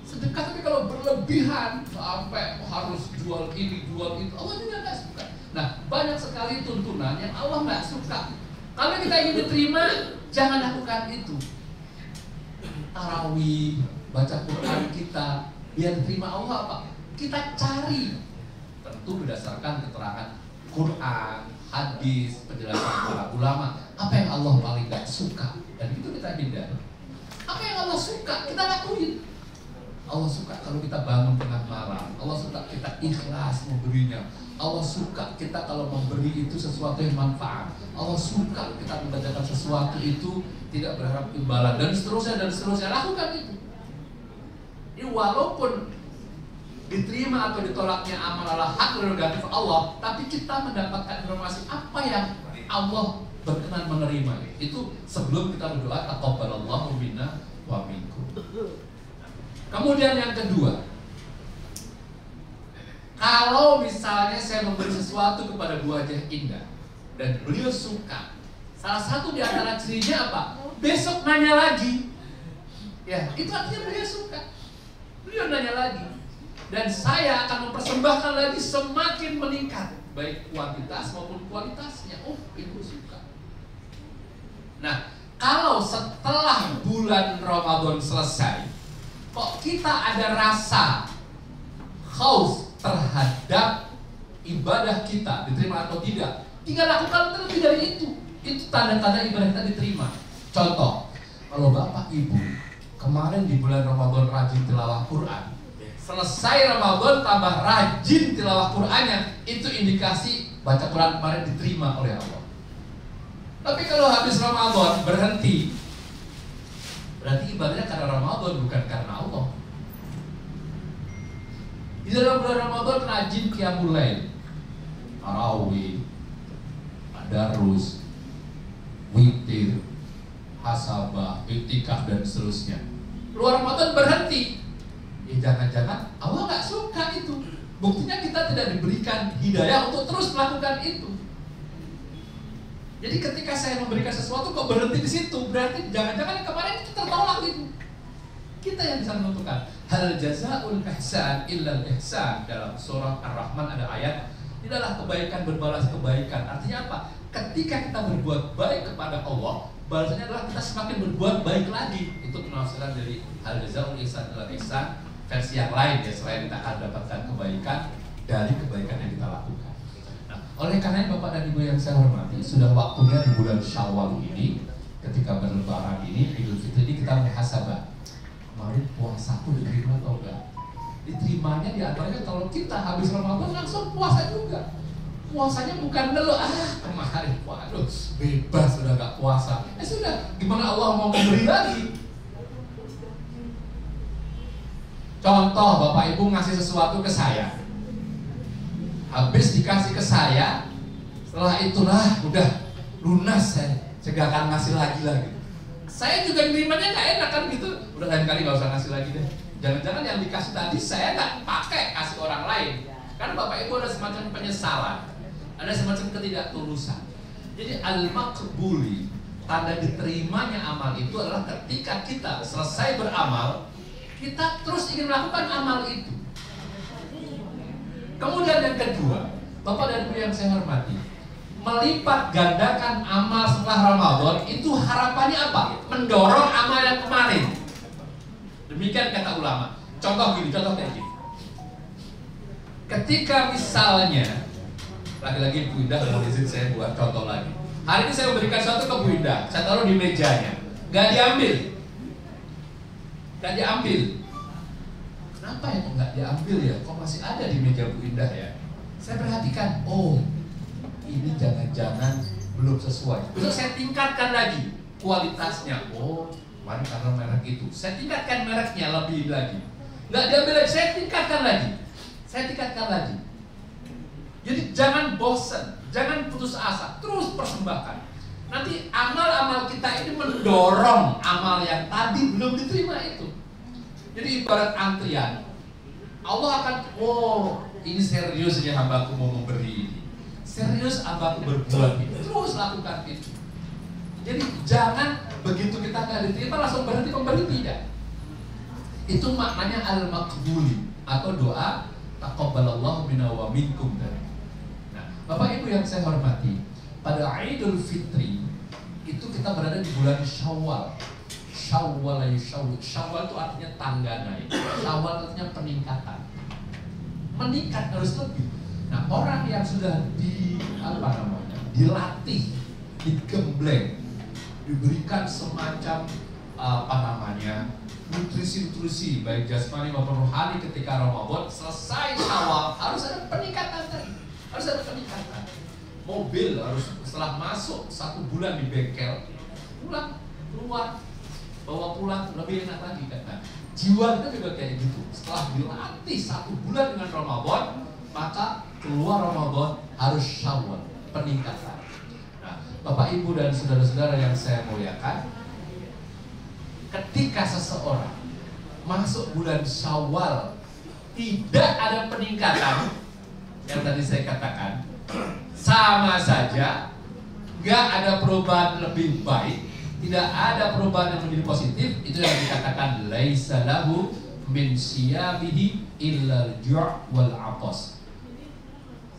Sedekah tapi kalau berlebihan sampai harus jual ini, jual itu, Allah juga nggak suka. Nah, banyak sekali tuntunan yang Allah nggak suka. Kalau kita ingin diterima, jangan lakukan itu. Tarawih, baca Quran kita, biar diterima Allah apa? Kita cari, tentu berdasarkan keterangan Quran, hadis, penjelasan para ulama, apa yang Allah paling gak suka, dan itu kita hindari. Apa yang Allah suka, kita lakuin. Allah suka kalau kita bangun tengah malam, Allah suka kita ikhlas memberinya, Allah suka kita kalau memberi itu sesuatu yang manfaat, Allah suka kita mengerjakan sesuatu itu tidak berharap imbalan, dan seterusnya, lakukan itu. Ini walaupun diterima atau ditolaknya amal adalah hak prerogatif Allah, tapi kita mendapatkan informasi apa yang Allah berkenan menerima. Itu sebelum kita berdoa, taqabbalallahu minna wa minkum. Kemudian yang kedua, kalau misalnya saya memberi sesuatu kepada Bu Hajah Indah dan beliau suka, salah satu di antara cirinya apa? Besok nanya lagi. Ya, itu artinya beliau suka. Beliau nanya lagi. Dan saya akan mempersembahkan lagi semakin meningkat, baik kuantitas maupun kualitasnya. Oh, ibu suka. Nah, kalau setelah bulan Ramadan selesai, kok kita ada rasa khauf terhadap ibadah kita diterima atau tidak, tinggal lakukan terlebih dari itu. Itu tanda-tanda ibadah kita diterima. Contoh, kalau bapak ibu kemarin di bulan Ramadan rajin tilawah Quran, selesai Ramadan tambah rajin tilawah Qurannya, itu indikasi baca Quran kemarin diterima oleh Allah. Tapi kalau habis Ramadan berhenti, berarti ibadahnya karena Ramadan, bukan karena Allah. Di dalam bulan Ramadan rajin qiyamul lail, tarawih, tadarus, witir, hasabah, iktikaf dan seterusnya. Luar Ramadan berhenti, ya jangan-jangan Allah nggak suka itu. Buktinya kita tidak diberikan hidayah untuk terus melakukan itu. Jadi ketika saya memberikan sesuatu kok berhenti di situ, berarti jangan-jangan yang kemarin itu tertolak itu. Kita yang bisa menentukan. Hal jazaul ihsan illal ihsan. Dalam surah Ar-Rahman ada ayat, tidaklah kebaikan berbalas kebaikan. Artinya apa? Ketika kita berbuat baik kepada Allah, balasannya adalah kita semakin berbuat baik lagi. Itu penafsiran dari hal jazaul ihsan illal ihsan. Versi yang lain ya, selain kita akan dapatkan kebaikan dari kebaikan yang kita lakukan. Nah, oleh karena Bapak dan Ibu yang saya hormati, sudah waktunya di bulan Syawal ini, ketika berlebaran ini, Idul Fitri ini kita muhasabah. Kemarin puasaku diterima atau enggak? Diterimanya diantaranya kalau kita habis Ramadan langsung puasa juga. Puasanya bukan dulu, kemarin waduh bebas sudah gak puasa. Sudah, gimana Allah mau memberi lagi? Contoh, Bapak Ibu ngasih sesuatu ke saya, habis dikasih ke saya, setelah itulah udah lunas, saya gak akan ngasih lagi. Saya juga nerimanya gak enak kan gitu. Udah lain kali gak usah ngasih lagi deh. Jangan-jangan yang dikasih tadi saya gak pakai, kasih orang lain. Karena Bapak Ibu ada semacam penyesalan, ada semacam ketidaktulusan. Jadi al-maqbuli, tanda diterimanya amal itu adalah ketika kita selesai beramal, kita terus ingin melakukan amal itu. Kemudian yang kedua, Bapak dan Ibu yang saya hormati, melipat gandakan amal setelah Ramadan itu harapannya apa? Mendorong amal yang kemarin. Demikian kata ulama. Contoh kayak gini. Ketika misalnya, lagi-lagi Bu Indah mau izin saya buat contoh lagi. Hari ini saya memberikan sesuatu ke Bu Indah, saya taruh di mejanya, gak diambil. Kenapa ya kok nggak diambil ya? Kok masih ada di meja Bu Indah ya? Saya perhatikan, oh ini jangan-jangan belum sesuai. Besok saya tingkatkan lagi kualitasnya. Oh, kemarin karena merek itu, saya tingkatkan mereknya lebih lagi. Nggak diambil lagi, saya tingkatkan lagi. Jadi jangan bosan, jangan putus asa, terus persembahkan. Nanti amal-amal kita ini mendorong amal yang tadi belum diterima itu. Jadi ibarat antrian, Allah akan, oh ini seriusnya hambaku mau memberi ini, serius hambaku berbuat ini, terus lakukan itu. Jadi jangan begitu kita nggak diterima langsung berhenti memberi, tidak. Itu maknanya al-maqbuli atau doa taqabbalallahu minna wa minkum. Nah, Bapak Ibu yang saya hormati, pada Idul Fitri itu kita berada di bulan Syawal. Syawal itu artinya tangga naik. Syawal artinya peningkatan. Meningkat harus lebih. Nah, orang yang sudah dilatih, digembleng, diberikan semacam nutrisi baik jasmani maupun rohani ketika Ramadan, selesai Syawal harus ada peningkatan tadi. Harus ada peningkatan. Mobil harus setelah masuk 1 bulan di bengkel, keluar bawa pulang lebih enak lagi kan. Nah, jiwa kita juga kayak gitu. Setelah dilatih 1 bulan dengan Ramadan, maka keluar Ramadan harus Syawal, peningkatan. Nah, Bapak Ibu dan saudara-saudara yang saya muliakan, ketika seseorang masuk bulan Syawal tidak ada peningkatan, yang tadi saya katakan, sama saja, nggak ada perubahan lebih baik, tidak ada perubahan yang menjadi positif. Itu yang dikatakan laisa lahu min siyamihi illa al-ju' wal 'atas.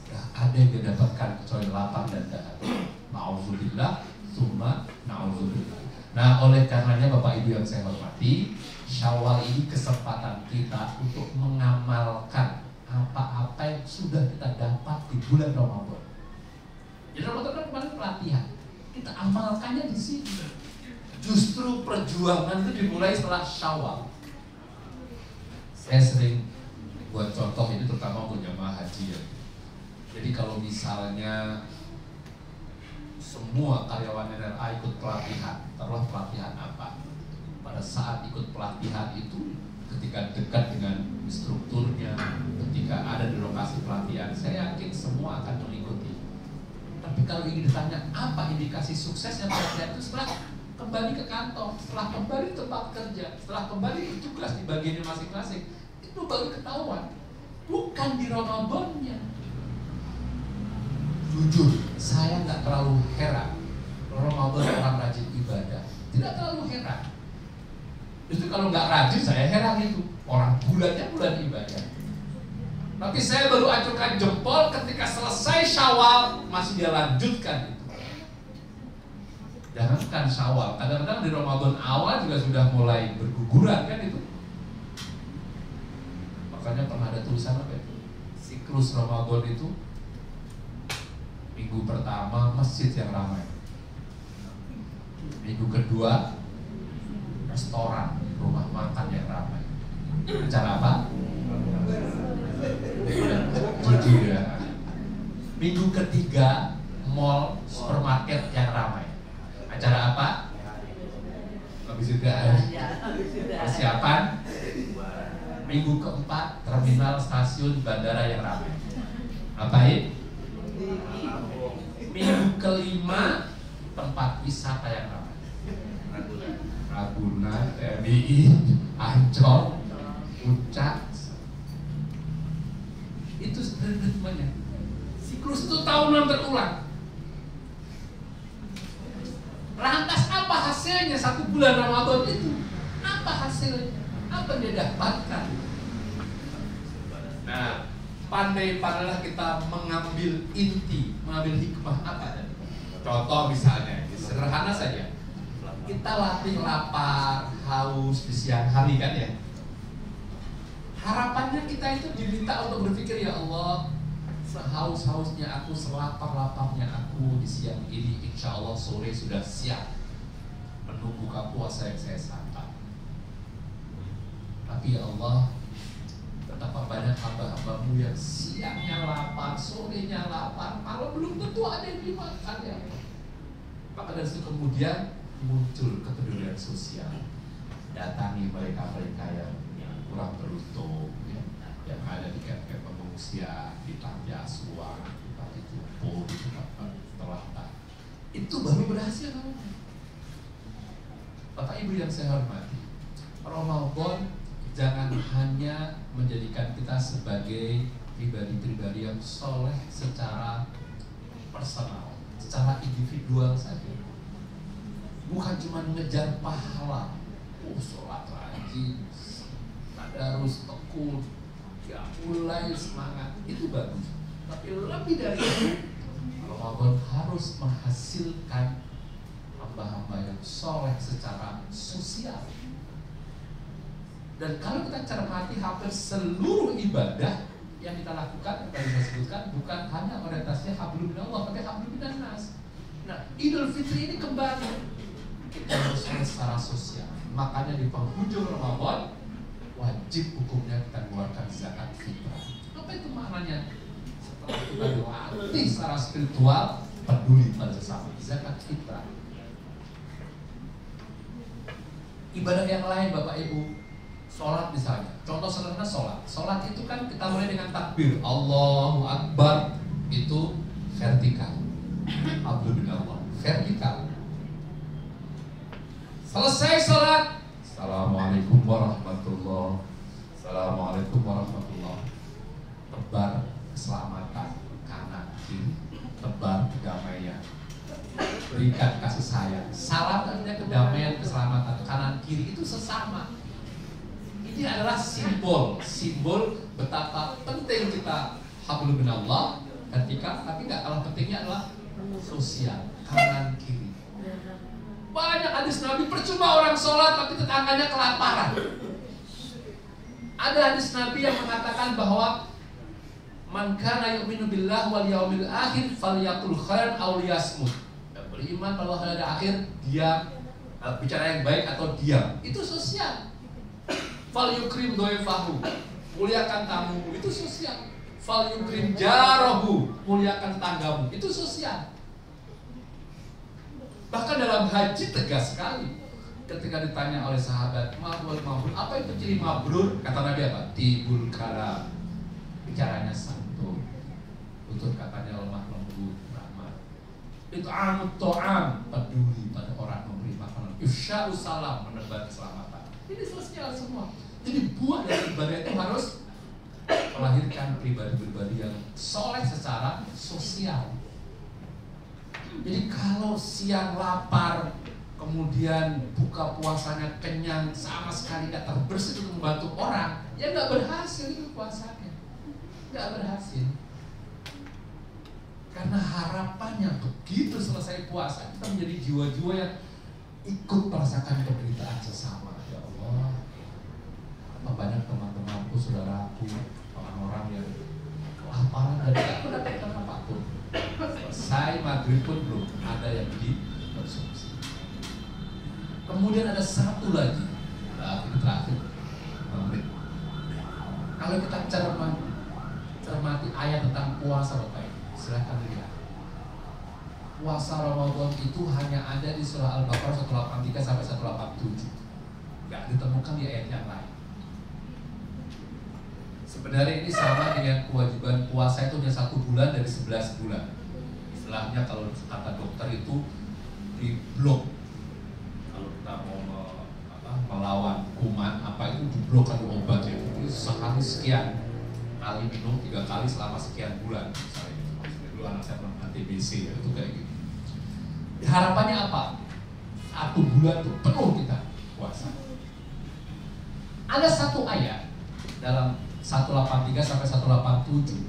Nggak ada yang didapatkan kecuali lapar dan dahaga. Na'udzubillah, tsumma na'udzubillah. Nah, oleh karenanya Bapak Ibu yang saya hormati, Syawal ini kesempatan kita untuk mengamalkan apa-apa yang sudah kita dapat di bulan Ramadan. Jadi Ramadan kan kemarin pelatihan, kita amalkannya di sini. Justru perjuangan itu dimulai setelah Syawal. Saya sering buat contoh ini terutama untuk jamaah haji ya. Jadi kalau misalnya semua karyawan NRA ikut pelatihan, taruhlah pelatihan apa? Pada saat ikut pelatihan itu, ketika dekat dengan instrukturnya, ketika ada di lokasi pelatihan, saya yakin semua akan mengikuti. Tapi kalau ingin ditanya apa indikasi suksesnya pelatihan itu, setelah kembali ke kantor, setelah kembali ke tempat kerja, setelah kembali ke tugas di bagiannya masing-masing, itu baru ketahuan. Bukan di Ramadannya. Jujur, saya nggak terlalu heran Ramadan orang rajin ibadah, tidak terlalu heran. Justru kalau nggak rajin saya heran itu. Orang bulannya bulan ibadah. Tapi saya baru acungkan jempol ketika selesai Syawal masih dia lanjutkan itu. Jangankan Syawal, kadang-kadang di Ramadan awal juga sudah mulai berguguran kan itu. Makanya pernah ada tulisan apa itu? Siklus Ramadan itu minggu pertama masjid yang ramai, minggu kedua restoran, rumah makan yang ramai. Acara apa? Jujur ya. Minggu ketiga mall, supermarket yang ramai. Acara apa? Habis sudah persiapan. Minggu keempat terminal, stasiun, bandara yang ramai. Ngapain? Minggu kelima tempat wisata yang ramai. Ragunan, TMI, Ancol, Puncak. Itu ritmenya. Siklus itu tahunan berulang. Lantas apa hasilnya satu bulan Ramadan itu? Apa hasilnya? Apa yang dia dapatkan? Nah, pandai-pandailah kita mengambil inti, mengambil hikmah apa? Contoh misalnya, sederhana saja. Kita latih lapar, haus di siang hari kan ya. Harapannya kita itu diminta untuk berpikir, ya Allah, sehaus-hausnya aku, selapar-laparnya aku di siang ini, insya Allah sore sudah siap menunggu buka puasa yang saya santap. Tapi ya Allah, betapa banyak hamba-hambamu yang siangnya lapar, sorenya lapar, malam belum tentu ada yang dimakan ya Allah. Maka dari situ kemudian muncul kepedulian sosial, datangi mereka-mereka yang kurang beruntung ya, yang ada di kamp-kamp pengungsian, di panti asuhan, di panti jompo, di tempat terlantar. Itu baru berhasil namanya. Bapak Ibu yang saya hormati, Ramadan jangan hanya menjadikan kita sebagai pribadi-pribadi yang soleh secara personal, secara individual saja. Bukan cuma mengejar pahala, sholat rajin, tadarus tekun, ya mulai semangat, itu bagus. Tapi lebih dari itu, Ramadan harus menghasilkan hamba-hamba yang soleh secara sosial. Dan kalau kita cermati hampir seluruh ibadah yang kita lakukan, yang tadi saya sebutkan, bukan hanya orientasinya hablum minallah, tapi hablum minannas. Nah, Idul Fitri ini kembali kita harus secara sosial. Makanya di penghujung Ramadan wajib hukumnya kita keluarkan zakat fitrah. Apa itu maknanya? Setelah kita dilatih secara spiritual, peduli pada sesama, zakat fitrah. Ibadah yang lain Bapak Ibu, sholat misalnya, contoh sederhana sholat. Sholat itu kan kita mulai dengan takbir, Allahu Akbar, itu vertikal. Alhamdulillah, vertikal. Selesai sholat, Assalamualaikum warahmatullahi, Assalamualaikum warahmatullahi. Tebar keselamatan kanan kiri, tebar kedamaian, berikan kasih sayang. Salam artinya kedamaian, keselamatan. Kanan kiri itu sesama. Ini adalah simbol betapa penting kita hablum minallah ketika, tapi nggak kalah pentingnya adalah sosial, kanan kiri. Banyak hadis Nabi, percuma orang sholat tapi tetangganya kelaparan. Ada hadis Nabi yang mengatakan bahwa man kana yu'minu billah wal yaumil akhir falyaqul khairan aw liyasmut. Beriman pada hari akhir, dia bicara yang baik atau diam. Itu sosial. Fal yukrim doifahu, muliakan tamu, itu sosial. Fal yukrim jarahu, muliakan tanggamu, itu sosial. Bahkan dalam haji tegas sekali. Ketika ditanya oleh sahabat, mabrur, apa itu ciri mabrur? Kata Nabi apa? Tibul kalam, bicaranya santun, tutur katanya lemah lembut, ramah. It'amut to'am, peduli pada orang memberi makanan. Ifsya'us salam, menebar keselamatan. Ini sosial semua. Jadi buah dari ibadah itu harus melahirkan pribadi-pribadi yang soleh secara sosial. Jadi kalau siang lapar, kemudian buka puasanya kenyang, sama sekali nggak terbersih untuk membantu orang, ya nggak berhasil itu puasanya, nggak berhasil. Karena harapannya begitu selesai puasa kita menjadi jiwa-jiwa yang ikut merasakan penderitaan sesama. Ya Allah, apa banyak teman-temanku, saudaraku, orang-orang yang kelaparan dan tidak mendapatkan apapun. Selesai maghrib pun belum ada yang dikonsumsi. Kemudian ada satu lagi, terakhir, menit. Kalau kita cermati ayat tentang puasa, Bapak Ibu, silahkan lihat. Puasa Ramadan itu hanya ada di surah Al-Baqarah 183 sampai 187. Nggak ditemukan di ayat yang lain. Sebenarnya ini sama dengan kewajiban puasa itu hanya 1 bulan dari 11 bulan. Istilahnya kalau kata dokter itu di blok. Kalau kita mau melawan kuman apa itu diblok kan obat ya. Jadi sekali sekian kali minum 3 kali selama sekian bulan. Misalnya dulu anak saya pernah TBC ya, itu kayak gitu. Harapannya apa? 1 bulan itu penuh kita puasa. Ada satu ayat dalam 183 sampai 187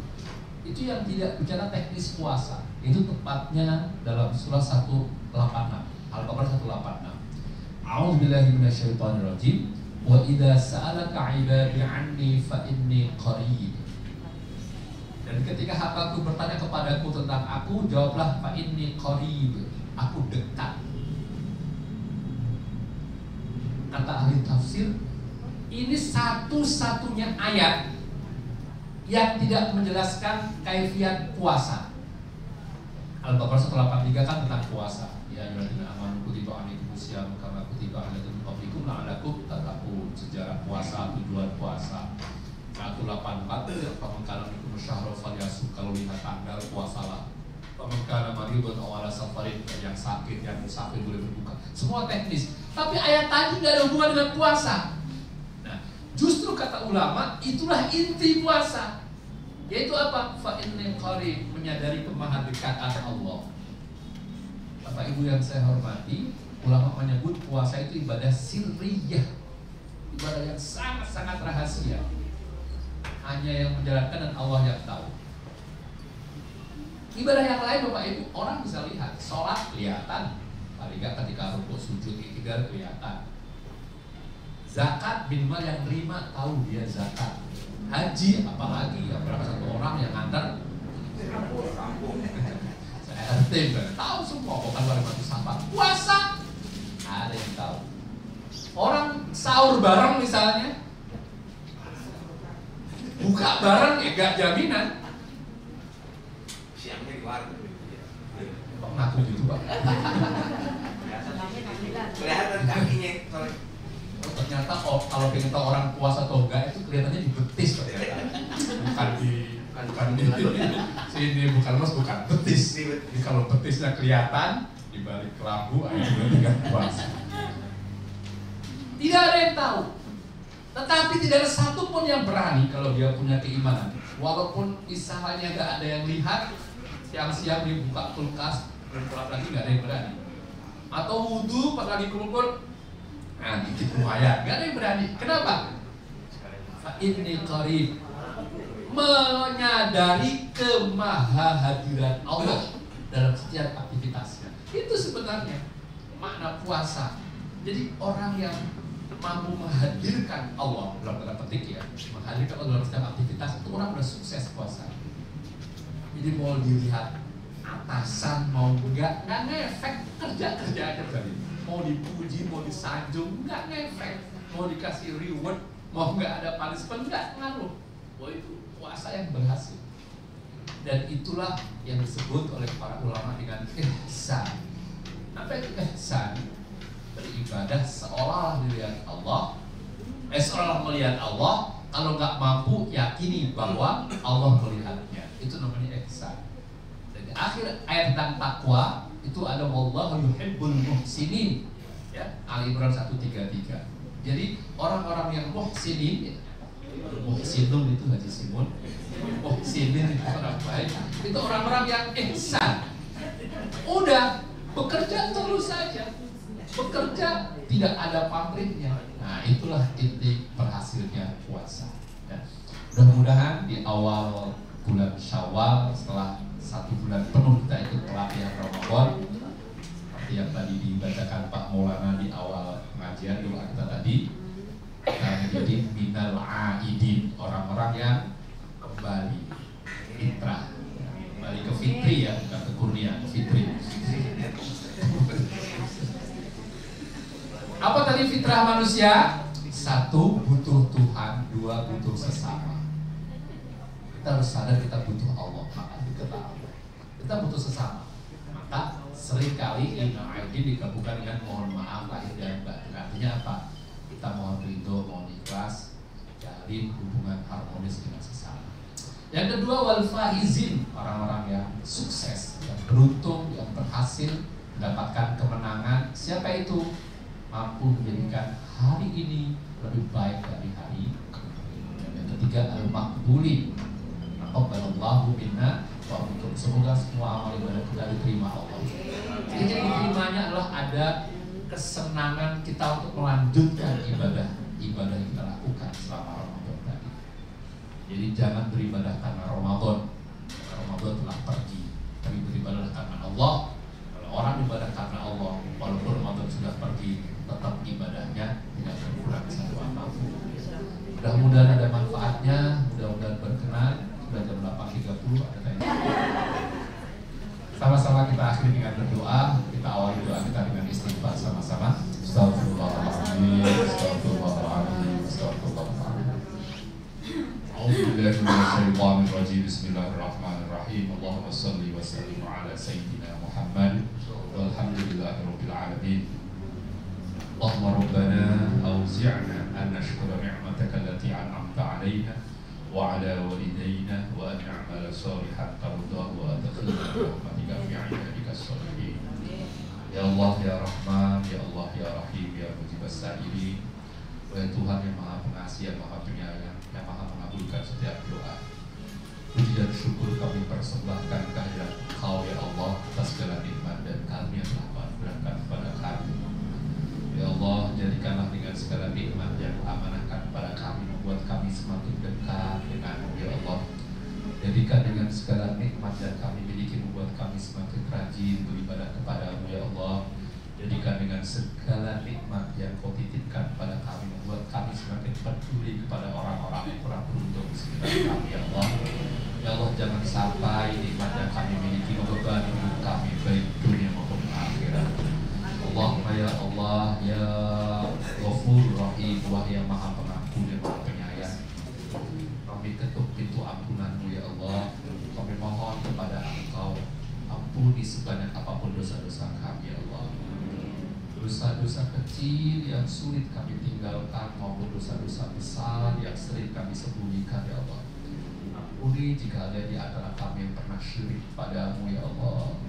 itu yang tidak bicara teknis puasa. Itu tepatnya dalam surah 186 Al-Baqarah 186. A'udzubillahi minasyaitonirrajim. Wa idza sa'alaka 'ibadi 'anni fa inni qarib. Dan ketika hambaku bertanya kepadaku tentang aku, jawablah fa inni qarib. Aku dekat. Kata ahli tafsir, ini satu-satunya ayat yang tidak menjelaskan kaifiat puasa. Al-Baqarah 183 kan tentang puasa. Ya ayyuhalladzina amanu kutiba 'alaikumus syiyam kama kutiba 'alal ladzina min qablikum la'allakum tattaqun. Sejarah puasa, tujuan puasa. 184 pemengkalan itu syahrul falyasum, kalau lihat tanggal puasalah. Pemengkalan maribun awala safarin, yang sakit, yang musafir boleh berbuka. Semua teknis. Tapi ayat tadi nggak ada hubungan dengan puasa. Justru kata ulama itulah inti puasa, yaitu apa? Fa inni qarib, menyadari kemahadekatan Allah. Bapak Ibu yang saya hormati, ulama menyebut puasa itu ibadah sirriyah, ibadah yang sangat-sangat rahasia. Hanya yang menjalankan dan Allah yang tahu. Ibadah yang lain Bapak Ibu orang bisa lihat, sholat kelihatan, paling nggak ketika rukuk sujud itikad kelihatan. Zakat minimal yang terima tahu dia zakat. Haji apalagi ya, berapa satu orang yang ngantar saya RT tahu semua, bukan wali batu sampah. Puasa ada yang tahu. Orang sahur bareng misalnya, buka bareng ya gak jaminan. Siangnya di warung. Kok ngaku gitu Pak? Kelihatan kakinya. Ternyata kalau pengen tahu orang puasa atau enggak itu kelihatannya di betis ternyata. bukan di sini, bukan mas, bukan betis. Jadi kalau betisnya kelihatan di balik kelambu, akhirnya tidak puasa. Tidak ada yang tahu. Tetapi tidak ada satupun yang berani kalau dia punya keimanan. Walaupun misalnya nggak ada yang lihat, siang-siang dibuka kulkas, berpulang lagi nggak ada yang berani. Atau wudhu pas lagi kumpul, nah dikit lumayan, nggak ada yang berani. Kenapa? Ini qarib, menyadari kemahahadiran Allah dalam setiap aktivitasnya. Itu sebenarnya makna puasa. Jadi orang yang mampu menghadirkan Allah dalam tanda petik ya, menghadirkan Allah dalam setiap aktivitas, itu orang udah sukses puasa. Jadi mau dilihat atasan mau nggak ngefek, kerja aja tadi. Mau dipuji, mau disanjung, nggak ngefek. Mau dikasih reward, mau nggak ada punishment, nggak ngaruh. Wah itu puasa yang berhasil. Dan itulah yang disebut oleh para ulama dengan ihsan. Apa itu ihsan? Beribadah seolah dilihat Allah, seolah melihat Allah. Kalau nggak mampu, yakini bahwa Allah melihatnya. Itu namanya ihsan. Dan di akhir ayat tentang takwa itu ada wallahu yuhibbul muhsinin, ya, Ali Imran 133. Jadi orang-orang yang muhsinin, muhsinun itu Haji Simun, muhsinin itu orang baik, itu orang-orang yang ihsan. Udah, bekerja terus saja. Bekerja tidak ada pabriknya. Nah, itulah inti berhasilnya puasa. Ya. Mudah-mudahan di awal bulan Syawal, setelah 1 bulan penuh kita ikut pelatihan Ramadan, seperti yang tadi dibacakan Pak Maulana di awal pengajian doa kita tadi, kita menjadi minal aidin, orang-orang yang kembali fitrah, kembali ke fitri ya, bukan ke kurnia, ke fitri. Apa tadi fitrah manusia? 1, butuh Tuhan. 2, butuh sesama. Kita harus sadar kita butuh Allah, maka kita tahu. Kita butuh sesama. Maka seringkali minal aidin digabungkan dengan mohon maaf lahir dan batin. Artinya apa? Kita mohon ridho, mohon ikhlas, jalin hubungan harmonis dengan sesama. Yang kedua, wal faizin, orang-orang yang sukses, yang beruntung, yang berhasil mendapatkan kemenangan. Siapa itu? Mampu menjadikan hari ini lebih baik dari hari kemarin. Yang ketiga, al-maqbulin, taqabbalallahu minna wa minkum. Semoga semua amal ibadah kita diterima Allah. Jadi yang diterimanya adalah ada kesenangan kita untuk melanjutkan ibadah yang kita lakukan selama Ramadan tadi. Jadi jangan beribadah karena Ramadan telah pergi, tapi beribadah karena Allah. Kalau orang ibadah karena Allah, walaupun Ramadan sudah pergi, tetap ibadahnya tidak berkurang satu apapun. Mudah-mudahan ada manfaatnya, mudah-mudahan berkenan. Sudah jam 8.30, ada tanya. Sama-sama kita akhiri dengan berdoa. Kita awali doa kita dengan istighfar sama-sama. Astagfirullahaladzim, astagfirullahaladzim, astagfirullahaladzim. A'udzubillahi minasyaitonir rajim. Bismillahirrahmanirrahim. Allahumma shalli wa sallim ala sayyidina Muhammad walhamdulillahirabbil alamin. Allahumma rabbana awzi'na an nashkura ni'mataka allati an'amta 'alaina wa 'ala walidayna wa an na'mala shalihan tardahu wa adkhilna rahmatika fi 'ibadika shalihin. Ya Allah ya Rahman, ya Allah ya Rahim, ya Mujibas Sa'ilin. Wahai Tuhan yang Maha Pengasih, yang Maha Penyayang, yang Maha mengabulkan setiap doa. Puji dan syukur kami persembahkan kehadirat Engkau ya Allah atas segala nikmat dan karunia yang telah berikan kepada kami. Ya Allah, jadikanlah dengan segala nikmat yang amanahkan kepada kami, membuat kami semakin dekat dengan-Mu ya Allah. Jadikan dengan segala nikmat yang kami miliki, membuat kami semakin rajin beribadah kepada-Mu ya Allah. Jadikan dengan segala nikmat yang Kau titipkan kepada kami, membuat kami semakin peduli kepada orang-orang yang kurang beruntung di sekitar kami ya Allah. Ya Allah, jangan sampai nikmat yang kami miliki membebani hidup kami baik dunia maupun akhirat. Allahumma ya Allah ya Ghafur Rahim, Wahai yang Maha Pengampun dan Maha Penyayang, kami ketuk pintu ampunan-Mu ya Allah. Kami mohon kepada Engkau, ampuni sebanyak apapun dosa-dosa kami ya Allah. Dosa-dosa kecil yang sulit kami tinggalkan maupun dosa-dosa besar yang sering kami sembunyikan ya Allah. Ampuni jika ada di antara kami yang pernah syirik padamu ya Allah.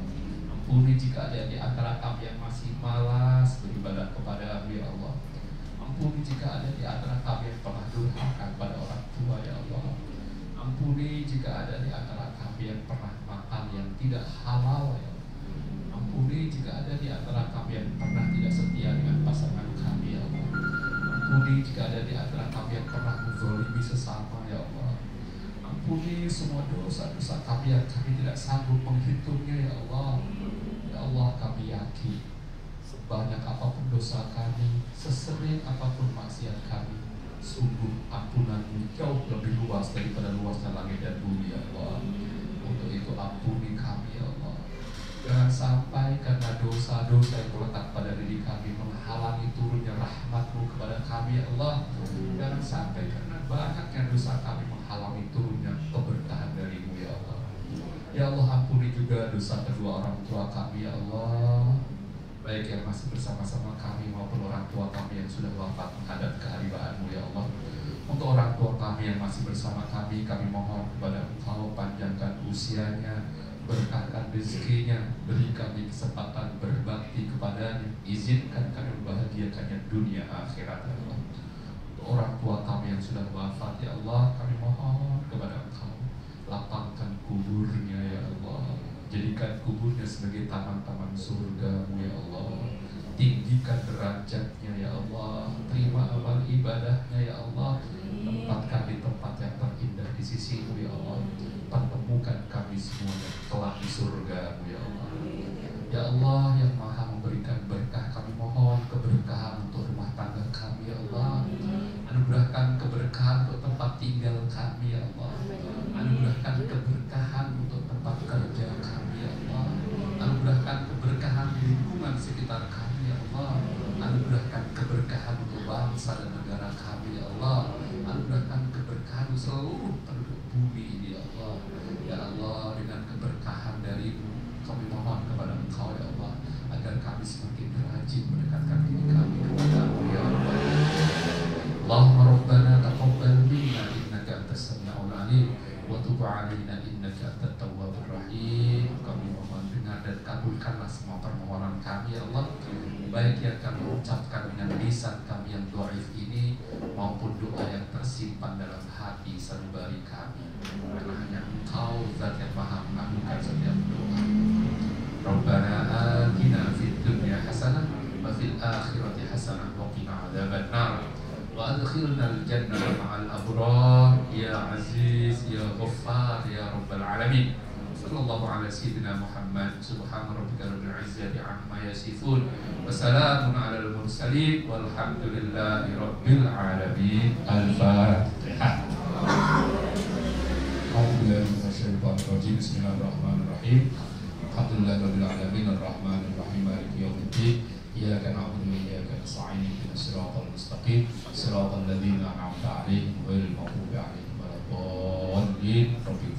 Ampuni jika ada di antara kami yang masih malas beribadah kepada-Mu ya Allah. Ampuni jika ada di antara kami yang pernah durhaka kepada orang tua ya Allah. Ampuni jika ada di antara kami yang pernah makan yang tidak halal ya Allah. Ampuni jika ada di antara kami yang pernah tidak setia dengan pasangan kami ya Allah. Ampuni jika ada di antara kami yang pernah menzalimi sesama ya Allah. Ampuni semua dosa-dosa kami yang kami tidak sanggup menghitungnya ya Allah. Ya Allah, kami yakin sebanyak apapun dosa kami, sesering apapun maksiat kami, sungguh ampunan-Mu jauh lebih luas daripada luasnya langit dan bumi ya Allah. Untuk itu ampuni kami ya Allah. Jangan sampai karena dosa-dosa yang melekat pada diri kami menghalangi turunnya rahmat-Mu kepada kami ya Allah. Jangan sampai karena banyaknya dosa kami menghalangi turunnya keberkahan dari-Mu ya Allah. Ya Allah, ampuni juga dosa kedua orang tua kami ya Allah, baik yang masih bersama-sama kami maupun orang tua kami yang sudah wafat menghadap kehadiran-Mu ya Allah. Untuk orang tua kami yang masih bersama kami mohon kepada Engkau panjangkan usianya, berkahkan rezekinya, beri kami kesempatan berbakti kepadanya, izinkan kami membahagiakannya dunia akhirat ya Allah. Untuk orang tua kami yang sudah wafat ya Allah, kami mohon kepada Engkau, lapangkan kuburnya ya Allah, jadikan kuburnya sebagai taman-taman surga-Mu ya Allah. Tinggikan derajatnya ya Allah. Terima amal ibadahnya ya Allah. Tempatkan di tempat yang terindah di sisi-Mu ya Allah. Pertemukan kami semua kelak di surga-Mu ya Allah. Ya Allah yang maha memberikan berkah, kami mohon keberkahan untuk rumah tangga kami ya Allah. Anugerahkan keberkahan untuk tempat tinggal kami ya Allah. Anugerahkan keberkahan untuk tempat kerja kami ya Allah. Anugerahkan keberkahan di lingkungan sekitar kami ya Allah. Anugerahkan keberkahan untuk bangsa dan negara kami ya Allah. Anugerahkan keberkahan untuk seluruh penduduk bumi ini ya Allah. Ya Allah, dengan keberkahan dari-Mu kami mohon kepada Engkau ya Allah, agar kami semakin rajin mendekatkan diri kami kepada-Mu ya Allah. Allahumma rabbana taqabbal minna innaka antas samiul alim wa tub 'alaina innaka antat tawwabur rahim. Kami mohon dengar dan kabulkanlah semua permohonan kami ya Allah, baik yang kami ucapkan dengan lisan kami yang dhaif ini maupun doa yang tersimpan dalam hati sanubari kami. Karena hanya Engkau zat yang maha mengabulkan setiap doa. Rabbana atina fid dunya hasanah wa fil akhirati hasanah wa qina adzabannar wa adkhilnal jannata ma'al abrar ya aziz ya ghaffar ya rabbal alamin. Sallallahu ala sayyidina Muhammad. Subhana rabbika rabbil izzati amma yasifun wa salamun alal mursalin walhamdulillahi rabbil alamin. Al-Fatihah. A'udzubillahi minasyaitonir rajim. Bismillahirrahmanirrahim. Alhamdulillahi rabbil alamin arrahmanir rahim maliki yaumiddin. Iyyaka na'budu wa iyyaka nasta'in ihdinas siratal mustaqim siratal ladzina an'amta 'alaihim ghairil maghdubi 'alaihim waladdallin. Rabbil